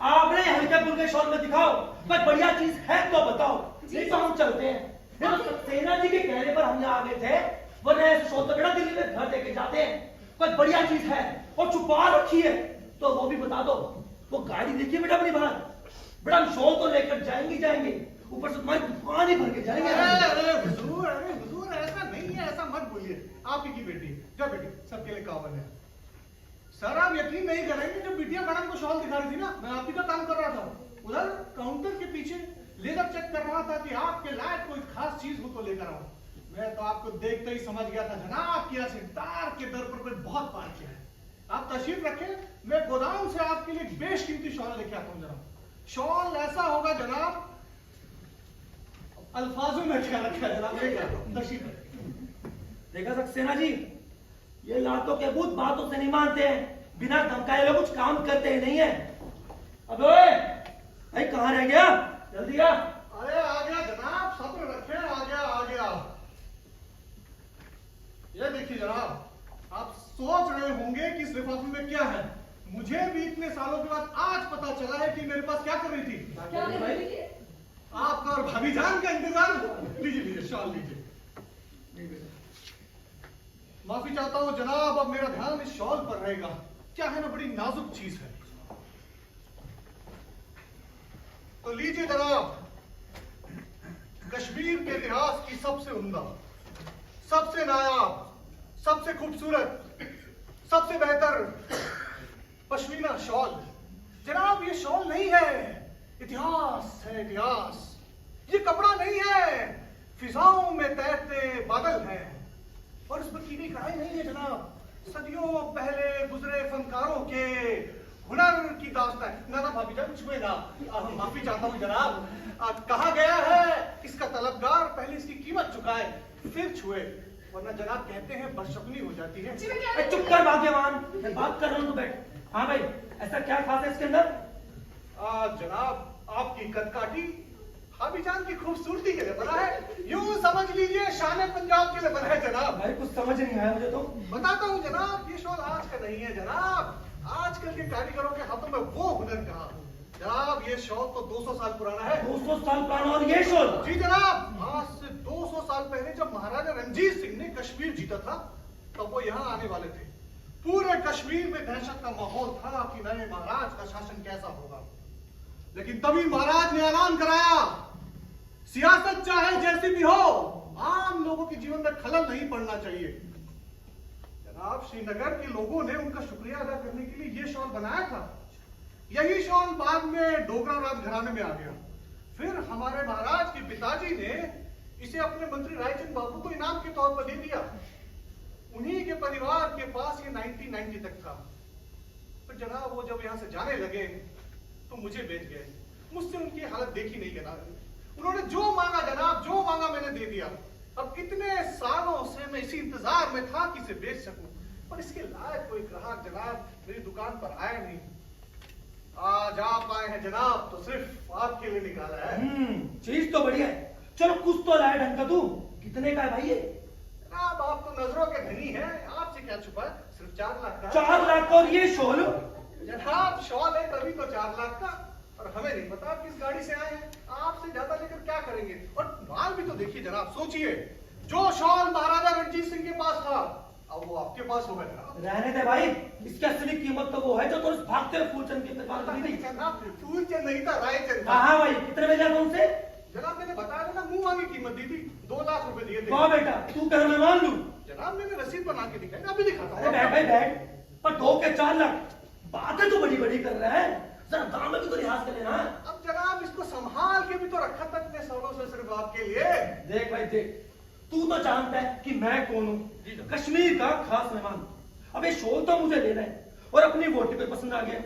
आपने हल्के फुल्के शॉल में दिखाओ, कोई बढ़िया चीज है तो बताओ, नहीं तो हम चलते हैं। देखो सक्सेना जी के कहने पर हम यहाँ आ गए थे, वरना ऐसे शॉल तो बेटा दिल्ली में घर देके जाते हैं। कोई बढ़िया चीज है और छुपा रखी है तो वो भी बता दो। वो गाड़ी देखिए बेटा अपनी बाहर, बेटा हम शॉल तो लेकर जाएंगे जाएंगे, ऊपर से तुम्हारी दुकान ही भर के जाएंगे। अरे हुजूर ऐसा नहीं है, ऐसा मत बोलिए। आप ही की बेटी, जाओ बेटी, सबके लिए कावन है। सर आप यकीन नहीं करेंगे, जब बिटिया मैडम को शॉल दिखा रही थी ना, मैं आप ही का काम कर रहा था, उधर काउंटर के पीछे लेकर चेक कर रहा था कि आपके लायक कोई खास चीज हो तो लेकर आऊं। मैं तो आपको देखते ही समझ गया था जनाब कि सिरदार के दर पर कोई बहुत पार किया है। आप तशरीफ रखें, मैं गोदाम से आपके लिए बेशकीमती शॉल लेके आता हूँ जनाब। शॉल ऐसा होगा जनाब, अल्फाजों में क्या रखा है जनाब, लेके आता हूँ, तशरीफ रखें। देखा सक्सेना जी, ये लातों के भूत बातों से नहीं मानते हैं, बिना धमकाए लोग कुछ काम करते ही नहीं है। अब ओए भाई कहाँ रह गया, जल्दी आ। अरे आ गया जनाब, सब्र रखें, आ गया आ गया। ये देखिए जनाब, आप सोच रहे होंगे कि इस लिफाफे में क्या है। मुझे भी इतने सालों के बाद आज पता चला है कि मेरे पास क्या कर रही थी। क्या कर रही थी? आपका और भाभी जान का इंतजार। लीजिए लीजिए शॉल लीजिए। माफी चाहता हूं जनाब, अब मेरा ध्यान इस शॉल पर रहेगा। क्या है ना, बड़ी नाजुक चीज है। तो लीजिए जनाब, कश्मीर के इतिहास की सबसे उम्दा, सबसे नायाब, सबसे खूबसूरत, सबसे बेहतर पश्मीना शॉल। जनाब ये शॉल नहीं है, इतिहास है इतिहास। ये कपड़ा नहीं है, फिजाओं में तैरते बादल है। और इस पर की गई कढ़ाई नहीं है जनाब, सदियों पहले गुजरे फनकारों के हुनर की दास्तान है। ना ना भाभी जान छुए ना, माफी चाहता हूँ जनाब। कहा गया है इसका तलबगार पहले इसकी कीमत चुकाए फिर छुए, वरना जनाब कहते हैं बदशगुनी हो जाती है। जी, मैं क्या अरे चुप कर भाग्यवान, मैं बात कर रहा हूँ, तू बैठ। हाँ भाई, ऐसा क्या खास है इसके अंदर? जनाब आपकी कदकाठी भाभी जान की खूबसूरती के लिए बना है, यूं समझ लीजिए शान पंजाब के लिए बना है जनाब। भाई कुछ समझ नहीं आया मुझे तो। बताता हूँ जनाब, ये शॉल आज का नहीं है जनाब, आजकल के कारीगरों के हाथों में वो हुनर कहा। जनाब ये शॉल तो 200 साल पुराना है। 200 साल पुराना और ये शॉल? जी जनाब, आज से 200 साल पहले जब महाराजा रणजीत सिंह ने कश्मीर जीता था, तब वो यहाँ आने वाले थे। पूरे कश्मीर में दहशत का माहौल था कि नए महाराज का शासन कैसा होगा। लेकिन तभी महाराज ने ऐलान कराया, सियासत चाहे जैसी भी हो, आम लोगों के जीवन में खलल नहीं पड़ना चाहिए। जनाब श्रीनगर के लोगों ने उनका शुक्रिया अदा करने के लिए ये शॉल बनाया था। यही शॉल बाद में डोगरा राज घराने में आ गया। फिर हमारे महाराज के पिताजी ने इसे अपने मंत्री रायचंद बाबू को इनाम के तौर पर दे दिया। उन्हीं के परिवार के पास ये 1990 तक था। पर जनाब वो जब यहाँ से जाने लगे तो मुझे बेच गए। मुझसे उनकी हालत देखी नहीं जनाब। उन्होंने जो मांगा जनाब, जो मांगा मैंने दे दिया। अब इतने सालों से मैं इसी इंतजार में था कि इसे बेच सकूं, पर इसके लायक कोई ग्राहक जनाब मेरी दुकान पर आया नहीं। आज आप आए हैं जनाब तो सिर्फ आपके लिए निकाला है। चीज तो बढ़िया है। चलो कुछ तो लाया ढंग का तू। कितने का है भाई ये? जनाब आप तो नजरों के धनी हैं, आपसे क्या छुपा है, सिर्फ 4 लाख का। 4 लाख का? और ये शॉल? जनाब शॉल है तभी तो 4 लाख का। और हमें नहीं पता आप किस गाड़ी से आए हैं, आपसे ज्यादा लेकर क्या करेंगे। और माल भी तो देखिए जनाब, सोचिए जो शॉल महाराजा रणजीत सिंह के पास था, अब वो आपके पास होगा जनाब। रहने दे भाई, इसकी असली कीमत तो वो है जो तुम उस भागते हुए फूलचंद के पास खरीदी थी। जनाब फूलचंद नहीं था, रायचंद था। हाँ भाई, कितने में लिया था उनसे? जनाब मैंने बताया ना, मुंह मांगी कीमत दी थी, 2 लाख रुपए दिए थे। वाह बेटा, तू कह मैं मान लूं। जनाब मैंने रसीद बना के दिखाई, अभी दिखाता अरे हूँ। बैठ भाई बैठ। पर 2 के 4 लाख, बातें तो बड़ी बड़ी कर रहा है, जरा दाम में भी तो लिहाज कर लेना। अब जनाब इसको संभाल के भी तो रखा था इतने सालों से सिर्फ आपके लिए। देख भाई देख, तू तो जानता है कि मैं कौन हूँ, कश्मीर का खास मेहमान। अब ये शॉल तो मुझे लेना है और अपनी वोटी पे पसंद आ गया।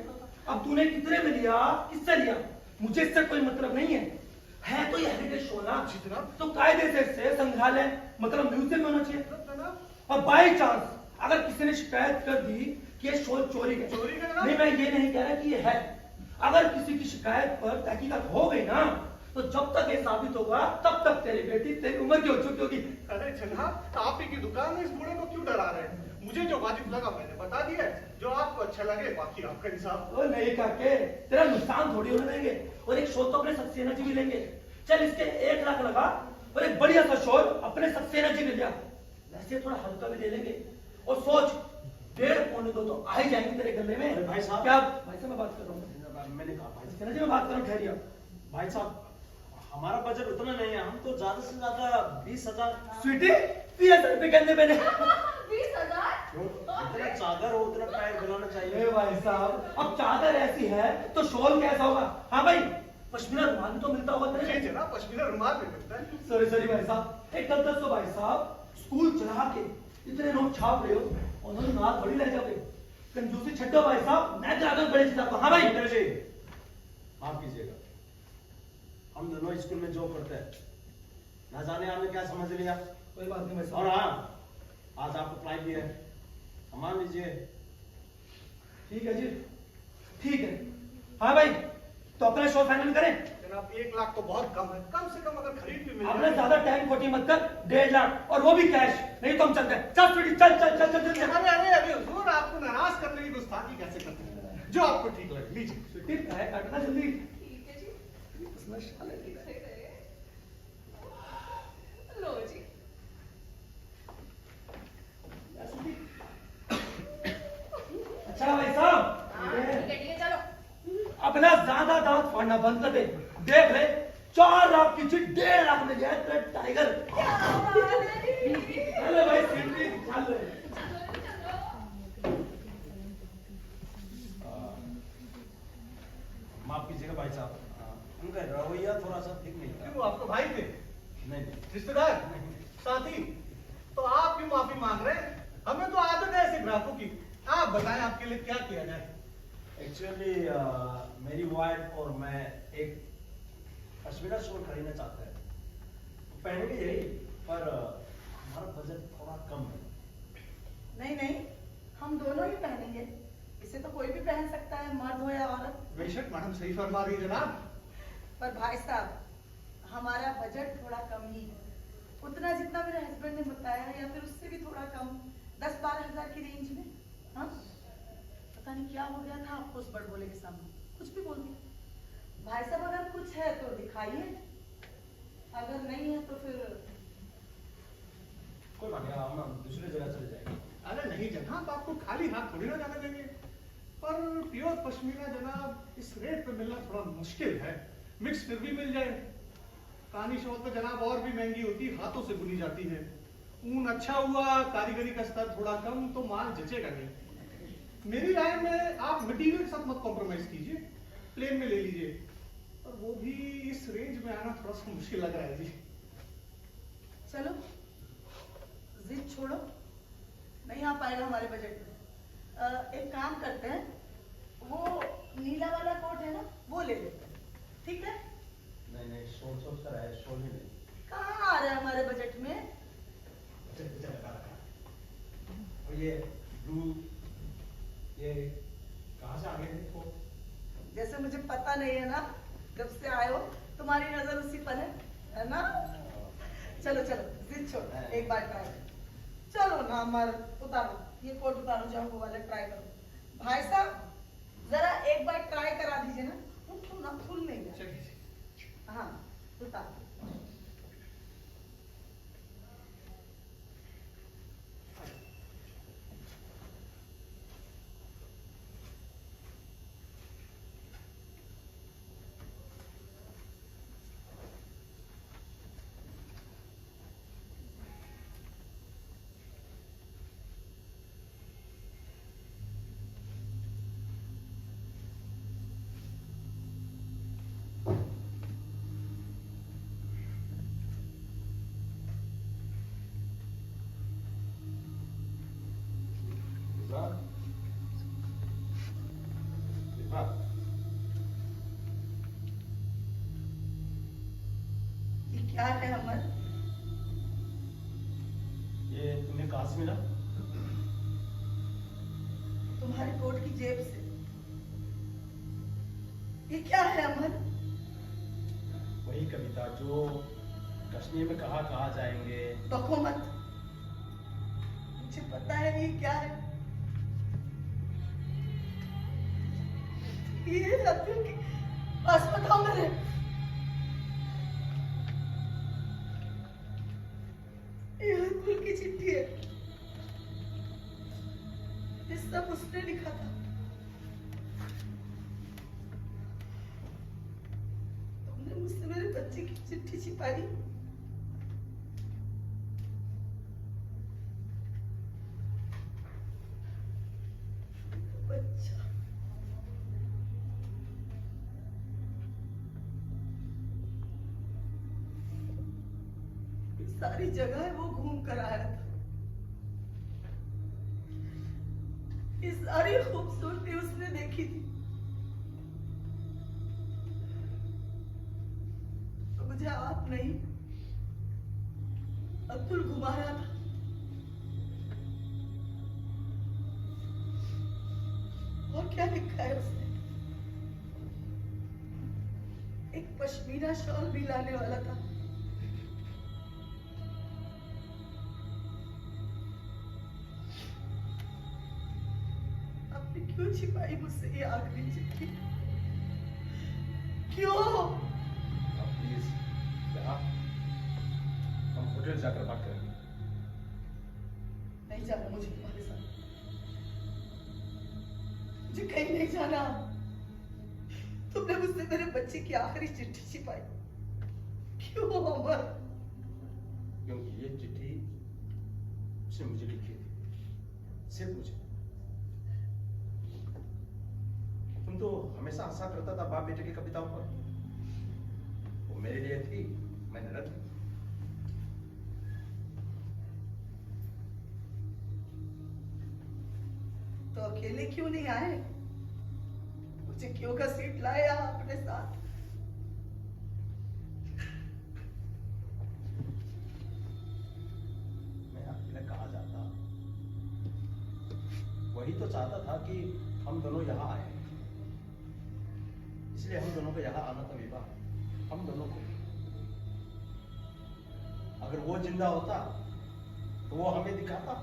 अब तूने कितने में लिया, किससे लिया, मुझे इससे कोई मतलब नहीं है तो ये हेरिटेज शॉल ना, जी जनाब। तो कायदे से इसे संग्रहालय मतलब म्यूजियम में होना चाहिए। जनाब और बाई चांस अगर किसी ने शिकायत कर दी कि ये शॉल चोरी का, चोरी का जनाब? नहीं मैं ये नहीं कह रहा कि ये है। अगर किसी की शिकायत पर तहकीकात हो गई ना, तो जब तक ये साबित होगा तब तक तेरी बेटी तेरी उम्र की हो चुकी होगी। अरे जनाब आप ही की दुकान में इस बूढ़े को क्यों डरा रहे हैं? मुझे जो वाजिब लगा मैंने बता दिया है, जो आपको अच्छा लगे बाकी आपका हिसाब। ओ नहीं काके, तेरा नुकसान थोड़ी होने देंगे। और एक शॉल तो अपने सक्सेना जी भी लेंगे। चल इसके 1 लाख लगा और एक बढ़िया सा शॉल अपने सक्सेना जी ले लिया। वैसे थोड़ा हल्का भी ले लेंगे। और सोच 1.5-2 तो आ ही जाएंगे तेरे गले में। अरे भाई साहब। क्या भाई साहब मैं बात कर रहा हूँ, मैंने कहा भाई सक्सेना जी मैं बात कर रहा हूँ, ठहरिए। भाई साहब हमारा बजट उतना नहीं है, हम तो ज्यादा से ज्यादा 20,000। स्वीटी 30,000 रुपए कहने मैंने। 20,000? जितना चादर हो उतना पैर बनाना चाहिए। ए भाई साहब, अब चादर ऐसी है तो शॉल कैसा होगा? हाँ भाई, पश्मीना रुमाल भी तो मिलता होगा जी तेरे। जनाब पश्मीना रुमाल में मिलता है। सॉरी भाई साहब, एक गलत तो भाई साहब, स्कूल चला के इतने नोट छाप रहे हो, उन्होंने नाक बड़ी लहजा पे। कंजूसी छड्डो भाई साहब, मैं ज्यादा बड़े जिता हाँ भाई। इंद्र जी, माफ कीजिएगा, हम दोनों स्कूल में जॉब करते हैं, ना जाने आपने क्या समझ लिया। कोई बात नहीं भाई और साहब। हाँ, आज आपको फ्लाइट भी है, मान लीजिए। ठीक है जी, ठीक है। हाँ भाई, तो अपना शो फाइनल करें। जनाब 1 लाख तो बहुत कम से कम अगर खरीद भी मिल आपने जाए। ज्यादा टाइम खोटी मत कर, 1.5 लाख और वो भी कैश, नहीं तो हम चलते हैं। चल स्वीटी, चल चल चल चल चल। अरे अरे अरे हुजूर, आपको नाराज करने की गुस्ताखी कैसे करते हैं? जो आपको ठीक लगे लीजिए। स्वीटी है काटना जल्दी। ठीक है जी। इसमें शाले की है। लो जी। अच्छा भाई साहब, ठीक है चलो। अपना ज्यादा दांत फाड़ना बंद कर दे। देख ले, 4 लाख की चीज 1.5 लाख में गया तेरा टाइगर। क्या बात है जी। चलो भाई स्वीटी, चल। माफ कीजिएगा भाई साहब, उनका रवैया थोड़ा सा ठीक नहीं था। क्यों, आपको भाई थे, नहीं नहीं, रिश्तेदार, साथी, तो आप क्यों माफी मांग रहे हैं? हमें तो आदत है ऐसे ग्राहकों की। आप बताएं आपके लिए क्या किया जाए। एक्चुअली मेरी वाइफ और मैं एक पश्मीना शॉल खरीदना चाहते हैं, पहनेंगे यही, पर हमारा बजट थोड़ा कम है। नहीं नहीं, हम दोनों ही पहनेंगे, इसे तो कोई भी पहन सकता है, मर्द हो या औरत। बेशक मैडम सही फरमा रही है जनाब। पर भाई साहब, हमारा बजट थोड़ा कम ही है, उतना जितना मेरे हस्बैंड ने बताया है, या फिर उससे भी थोड़ा कम, 10-12 हजार की रेंज में। हाँ, पता नहीं क्या हो गया था आपको उस बड़बोले के सामने, कुछ भी बोल दिया। भाई साहब अगर कुछ है तो दिखाइए, अगर नहीं है तो फिर कोई बात नहीं, हम दूसरी जगह चले जाएंगे। अरे नहीं जनाब, आपको खाली हाथ थोड़ी ना जाने देंगे। पर प्योर पश्मीना जनाब इस रेट पे मिलना थोड़ा मुश्किल है। मिक्स फिर भी मिल जाए। कानी शॉल तो जनाब और भी महंगी होती, हाथों से बुनी जाती है। ऊन अच्छा हुआ, कारीगरी का स्तर थोड़ा कम, तो माल जचेगा नहीं। मेरी राय में आप मटेरियल के साथ मत कॉम्प्रोमाइज कीजिए, प्लेन में ले लीजिए। और वो भी इस रेंज में आना थोड़ा सा मुश्किल लग रहा है जी। चलो जिद छोड़ो, नहीं आ पाएगा हमारे बजट में। एक काम करते हैं, वो नीला वाला कोट है ना, वो ले लेते हैं, ठीक है? नहीं नहीं, शॉल सोच कर आए, शॉल ही नहीं। कहाँ आ रहा है हमारे बजट में? और ये ब्लू, ये कहाँ से आ गए थे कोट? जैसे मुझे पता नहीं है ना, जब से आए हो तुम्हारी नजर उसी पर है ना? चलो चलो जिद छोड़ो, एक बार ट्राई करो। चलो ना मर, उतारो ये कोट, उतारो, जाओ वो वाला ट्राई करो। भाई साहब जरा एक बार ट्राई करा दीजिए ना, ना फुल नहीं है। चलिए। हाँ उतारो। ये क्या है अमर? ये तुम्हें कहाँ से मिला? तुम्हारे कोट की जेब से। ये क्या है अमर? वही कविता जो कश्मीर में कहाँ जाएंगे। बको मत, मुझे पता है ये क्या है। ये अब्दुल के पास बताओ मेरे। ये अब्दुल की चिट्ठी है, ये सब उसने लिखा था। तुमने मुझसे मेरे बच्चे की चिट्ठी छिपाई। बच्चा सारी जगह वो घूम कर आया था, ये सारी खूबसूरती उसने देखी थी, तो मुझे आप नहीं अब्दुल घुमा रहा था। और क्या लिखा है उसने? एक पश्मीना शॉल भी लाने वाला था। आपने क्यों छिपाई मुझसे ये आखिरी चिट्ठी? क्यों? प्लीज जनाब, हम होटल जाकर बात करेंगे। नहीं जाना मुझे तुम्हारे साथ, मुझे कहीं नहीं जाना। तुमने मुझसे मेरे बच्चे की आखिरी चिट्ठी छिपाई क्यों अमर? क्योंकि ये चिट्ठी उसने मुझे लिखी थी, सिर्फ मुझे। तुम तो हमेशा हंसा करता था बाप बेटे की कविताओं पर, वो मेरे लिए थी, मैंने रख दी। तो अकेले क्यों नहीं आए? मुझे क्यों घसीट लाए यहाँ अपने साथ? मैं अकेले कहाँ जाता? वही तो चाहता था कि हम दोनों यहाँ आए, इसलिए हम दोनों को यहाँ आना था विवाह, हम दोनों को। अगर वो जिंदा होता तो वो हमें दिखाता।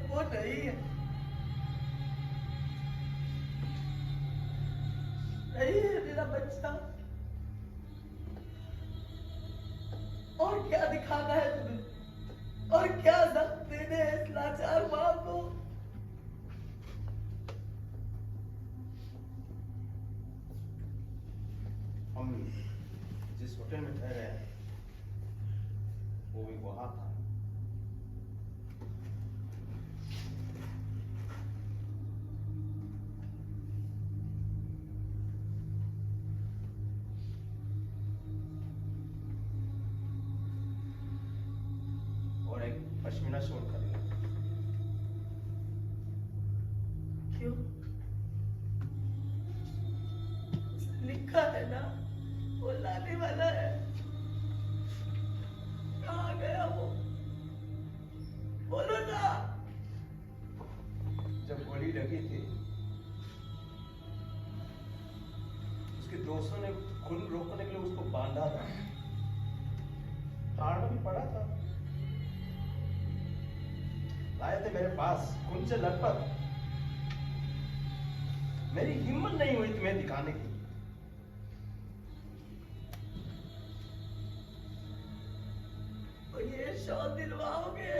वो नहीं है, नहीं है मेरा बच्चा। और क्या दिखाना है तुम्हें? और क्या जख्म देने हैं इस लाचार मां को? हम जिस होटल में ठहरे हैं वो भी वहां था। और एक पश्मीना शॉल खरीदा। क्यों? लिखा है ना, वो लाने वाला है। कहाँ गया वो? बोलो ना। जब गोली लगी थी उसके दोस्तों ने खून रोकने के लिए उसको बांधा था, ताड़ना भी पड़ा था। लाए थे मेरे पास खून से लटपट। मेरी हिम्मत नहीं हुई तुम्हें दिखाने की। तो ये शॉल दिलवाओगे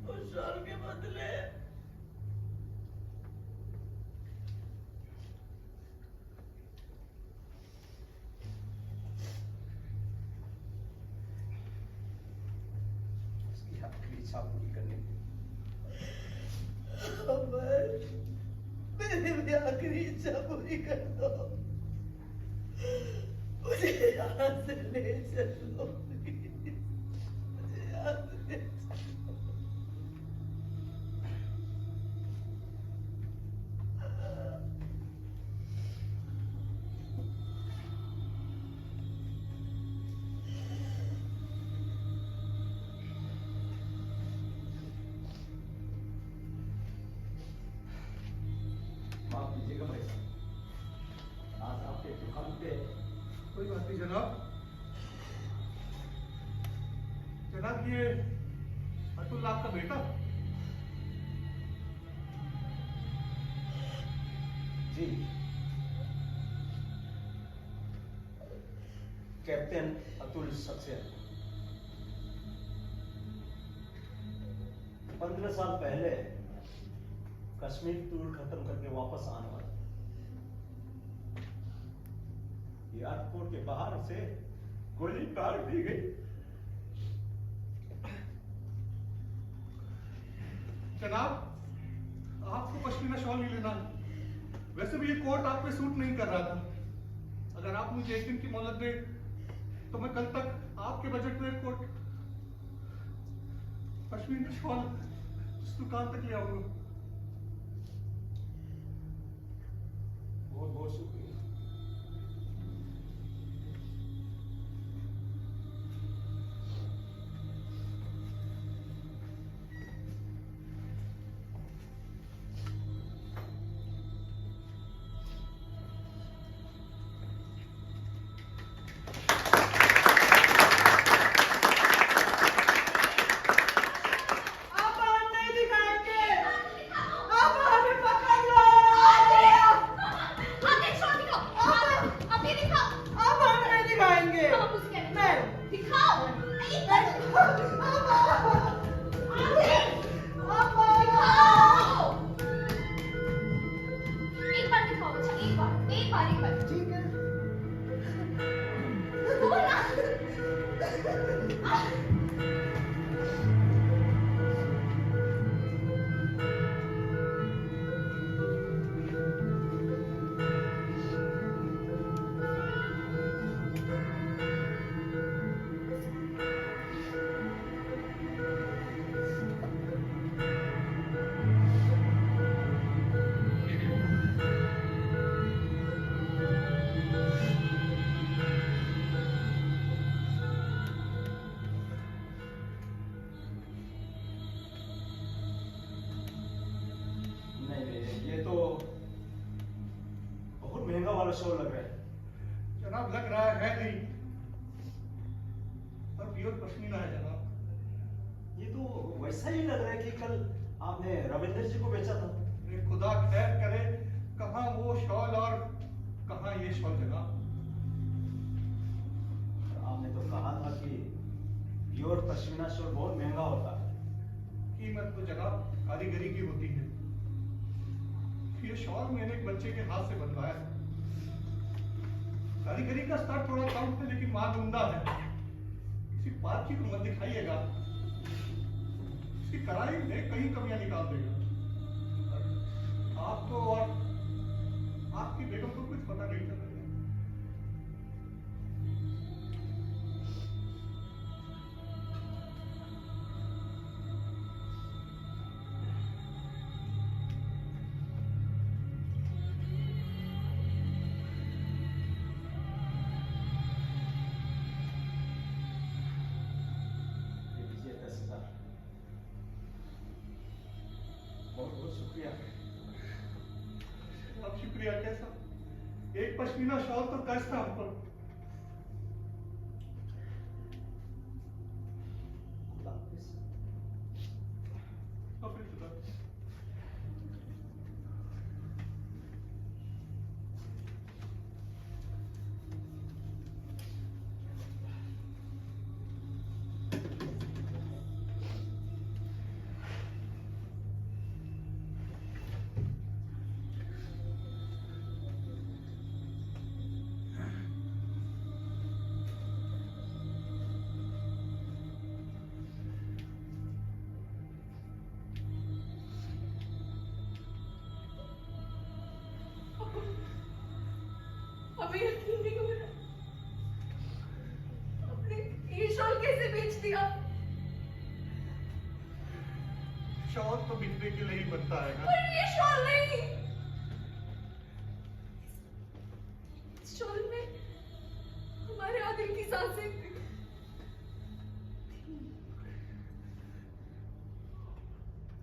उस शॉल के बदले? उसकी आखिरी इच्छा पूरी करने की। अमर, मेरी भी आखिरी इच्छा पूरी कर दो। मुझे यहाँ से ले चलो प्लीज। मुझे यहाँ से ले चलो। माफ कीजिएगा भाई साहब, आज आपके दुकान पे कोई बात नहीं जनाब। जनाब ये अतुल आपका बेटा? जी, कैप्टन अतुल सक्सेना। 15 साल पहले कश्मीर टूर खत्म करके वापस आने वाला। एयरपोर्ट के बाहर से गोली मार दी गई। जनाब आपको पश्मीना शॉल नहीं लेना, वैसे भी ये कोट आप पे सूट नहीं कर रहा था। अगर आप मुझे एक दिन की मोहलत दे तो मैं कल तक आपके बजट में एक कोट पश्मीना शॉल इस दुकान तक ले आऊंगा। बहुत बहुत शुक्रिया। ये तो बहुत महंगा वाला शॉल लग रहा है। जनाब लग रहा है नहीं, पर प्योर पश्मीना है जनाब। ये तो वैसा ही लग रहा है कि कल आपने रविंदर जी को बेचा था। ये खुदा खैर करे, कहाँ वो शॉल और कहाँ ये शॉल जनाब। आपने तो कहा था कि प्योर पश्मीना शॉल बहुत महंगा होता है। कीमत तो जनाब कारीगरी की होती है। ये शॉल मैंने एक बच्चे के हाथ से बनवाया है। कारीगरी का स्तर थोड़ा कम है लेकिन माल उम्दा है। किसी बात की तो मत दिखाइएगा, इसकी कढ़ाई में कहीं कमियां निकाल देगा। आप तो और आपकी बेगम को कुछ पता नहीं चलेगा। ये लीजिए 10,000। बहुत बहुत शुक्रिया। अब शुक्रिया कैसा, एक पश्मीना शॉल तो कर्ज था हम पर। खुदा हाफिज। और फिर खुदा। हमें यकीन नहीं हो रहा। आपने ये शॉल कैसे बेच दिया? शॉल तो बिकने के लिए ही बनता है ना। पर ये शॉल नहीं। इस शॉल में हमारे आदिल की सांसें थी।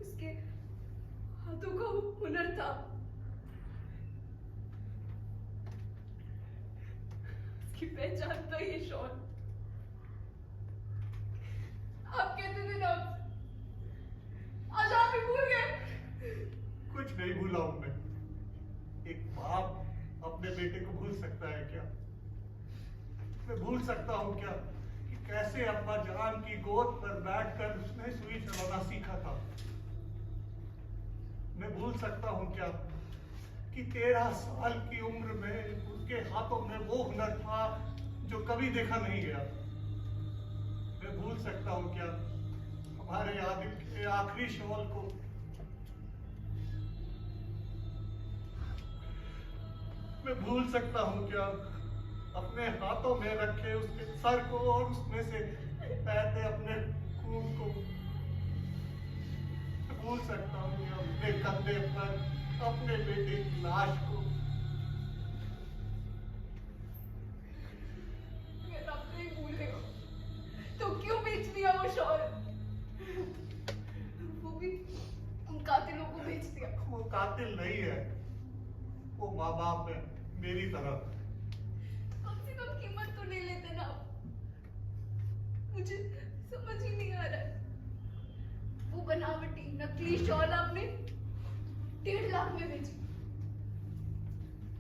उसके हाथों का हुनर था। उसकी पहचान था ये शॉल। आप कहते थे ना, आज आप ही भूल गए। कुछ नहीं भूला हूं मैं। एक बाप अपने बेटे को भूल सकता है क्या? मैं भूल सकता हूं क्या कि कैसे अब्बा जान की गोद पर बैठकर उसने सुई चलाना सीखा था? मैं भूल सकता हूं क्या कि 13 साल की उम्र में उसके हाथों में वो हुनर था जो कभी देखा नहीं गया? मैं भूल सकता हूं क्या हमारे आदिल के आखिरी शॉल को? मैं भूल सकता हूं क्या अपने हाथों में रखे उसके सर को और उसमें से बहते अपने खून को? भूल सकता हूँ अपने कंधे पर अपने बेटे की लाश को? अगर आप नहीं भूले हो तो क्यों बेच दिया वो शॉल? वो भी उन कातिलों को बेच दिया। वो कातिल नहीं है, वो माँ बाप है मेरी तरह। कम से कम कीमत तो ले लेते ना। मुझे समझ ही नहीं आ रहा है, वो बनावटी नकली शॉल आपने 1.5 लाख में बेची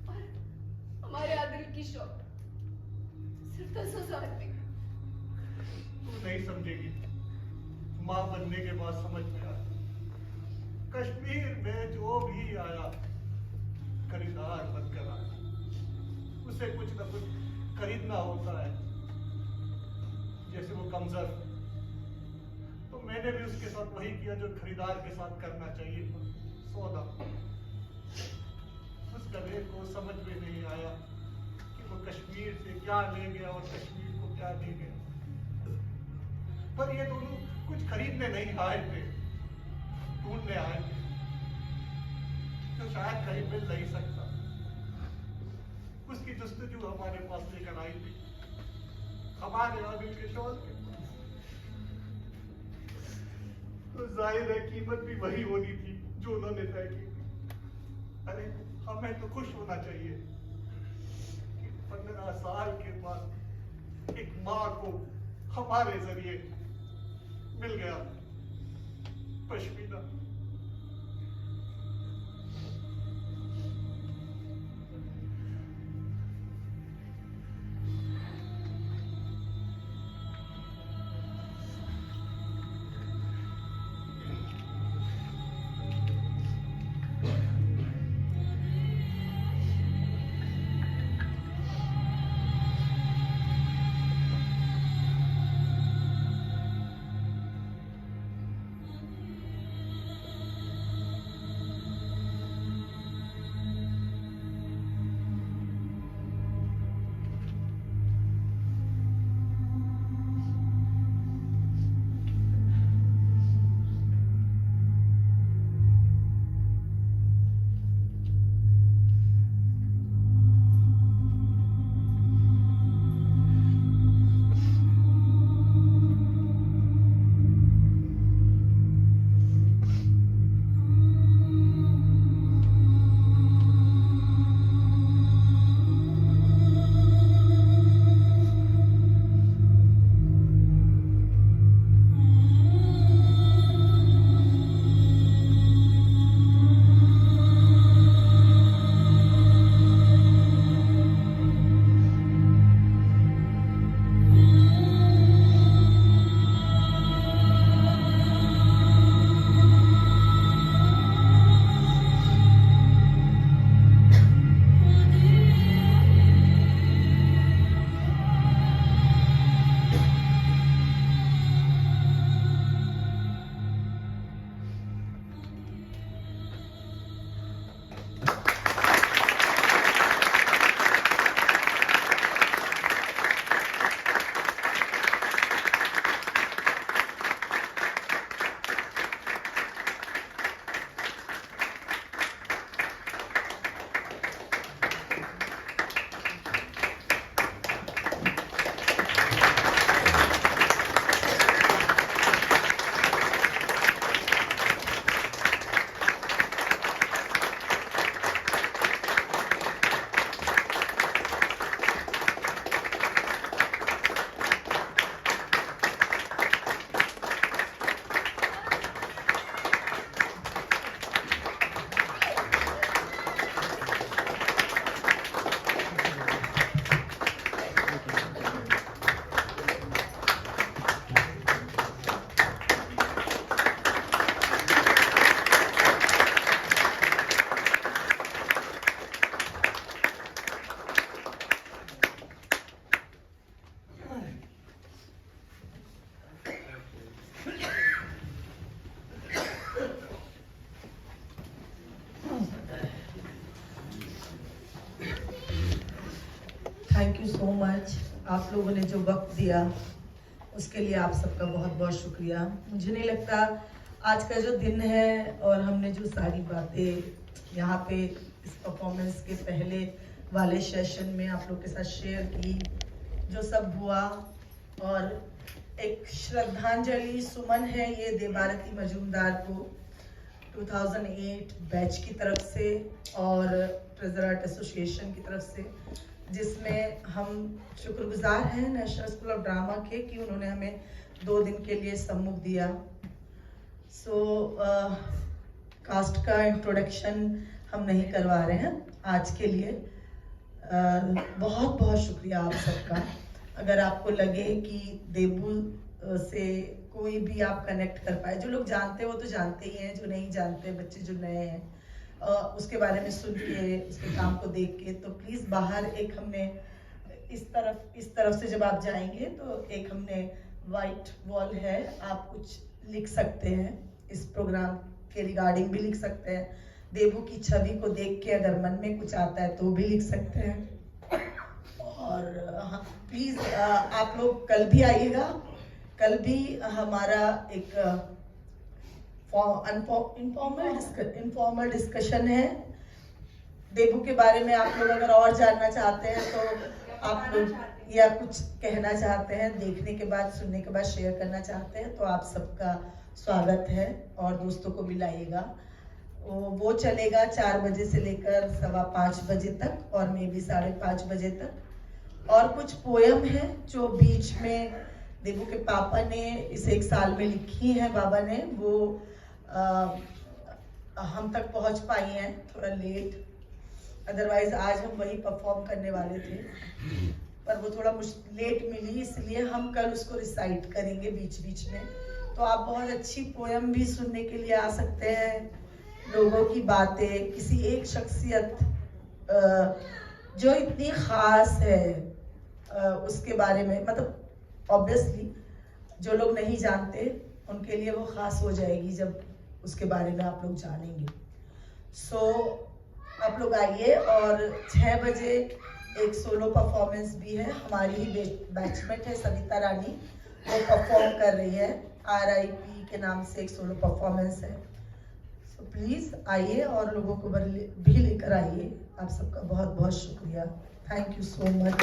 और हमारे आदिल की शॉल सिर्फ 10,000 में। तू नहीं समझेगी, माँ बनने के बाद समझ में आया। कश्मीर में जो भी आया खरीदार बनकर आया, उसे कुछ न कुछ खरीदना होता है। जैसे वो कमजर, तो मैंने भी उसके साथ वही किया जो खरीदार के साथ करना चाहिए था, सौदा। उस गधे को समझ में नहीं आया कि वो कश्मीर से क्या ले गया और कश्मीर को क्या दे गया। पर ये दोनों कुछ खरीदने नहीं आए थे, ढूंढने आए थे, तो शायद कहीं मिल नहीं सकता। उसकी जस्तजू हमारे पास लेकर आई थी, हमारे आदिल के शॉल के पास। तो जाहिर है कीमत भी वही होनी थी जो उन्होंने तय की थी। अरे हमें तो खुश होना चाहिए कि 15 साल के बाद एक माँ को हमारे जरिए मिल गया pashmina. Thank you so much. आप लोगों ने जो वक्त दिया उसके लिए आप सबका बहुत बहुत शुक्रिया। मुझे नहीं लगता आज का जो दिन है और हमने जो सारी बातें यहाँ पे इस परफॉर्मेंस के पहले वाले सेशन में आप लोग के साथ शेयर की, जो सब हुआ, और एक श्रद्धांजलि सुमन है ये देवारती मजूमदार को 2008 बैच की तरफ से और ट्रेजर आर्ट एसोसिएशन की तरफ से, जिसमें हम शुक्रगुजार हैं नेशनल स्कूल ऑफ ड्रामा के कि उन्होंने हमें 2 दिन के लिए सम्मुख दिया। कास्ट का इंट्रोडक्शन हम नहीं करवा रहे हैं आज के लिए। बहुत बहुत शुक्रिया आप सबका। अगर आपको लगे कि देबू से कोई भी आप कनेक्ट कर पाए, जो लोग जानते हैं वो तो जानते ही हैं, जो नहीं जानते बच्चे जो नए हैं उसके बारे में सुन के, उसके काम को देख के, तो प्लीज़ बाहर एक हमने इस तरफ से जब आप जाएंगे तो एक हमने वाइट वॉल है, आप कुछ लिख सकते हैं, इस प्रोग्राम के रिगार्डिंग भी लिख सकते हैं, देबू की छवि को देख के अगर मन में कुछ आता है तो भी लिख सकते हैं। और हाँ, प्लीज़ आप लोग कल भी आइएगा। कल भी हमारा एक इनफॉर्मल डिस्कशन है देबू के बारे में। आप लोग अगर और जानना चाहते हैं तो आप लोग या कुछ कहना चाहते हैं, देखने के बाद, सुनने के बाद शेयर करना चाहते हैं, तो आप सबका स्वागत है और दोस्तों को भी लाइएगा। वो चलेगा 4 बजे से लेकर 5:15 बजे तक और मे भी 5:30 बजे तक। और कुछ पोयम है जो बीच में देबू के पापा ने इस 1 साल में लिखी है, बाबा ने, वो हम तक पहुंच पाई हैं थोड़ा लेट। अदरवाइज आज हम वही परफॉर्म करने वाले थे, पर वो थोड़ा लेट मिली, इसलिए हम कल उसको रिसाइट करेंगे बीच बीच में। तो आप बहुत अच्छी पोयम भी सुनने के लिए आ सकते हैं, लोगों की बातें, किसी एक शख्सियत जो इतनी खास है उसके बारे में, मतलब ऑब्वियसली जो लोग नहीं जानते उनके लिए वो खास हो जाएगी जब उसके बारे में आप लोग जानेंगे। आप लोग आइए। और 6 बजे एक सोलो परफॉर्मेंस भी है, हमारी ही बैचमेट है सविता रानी, वो परफॉर्म कर रही है, RIP के नाम से एक सोलो परफॉर्मेंस है। प्लीज़ आइए और लोगों को भी लेकर आइए। आप सबका बहुत बहुत शुक्रिया। Thank you so much.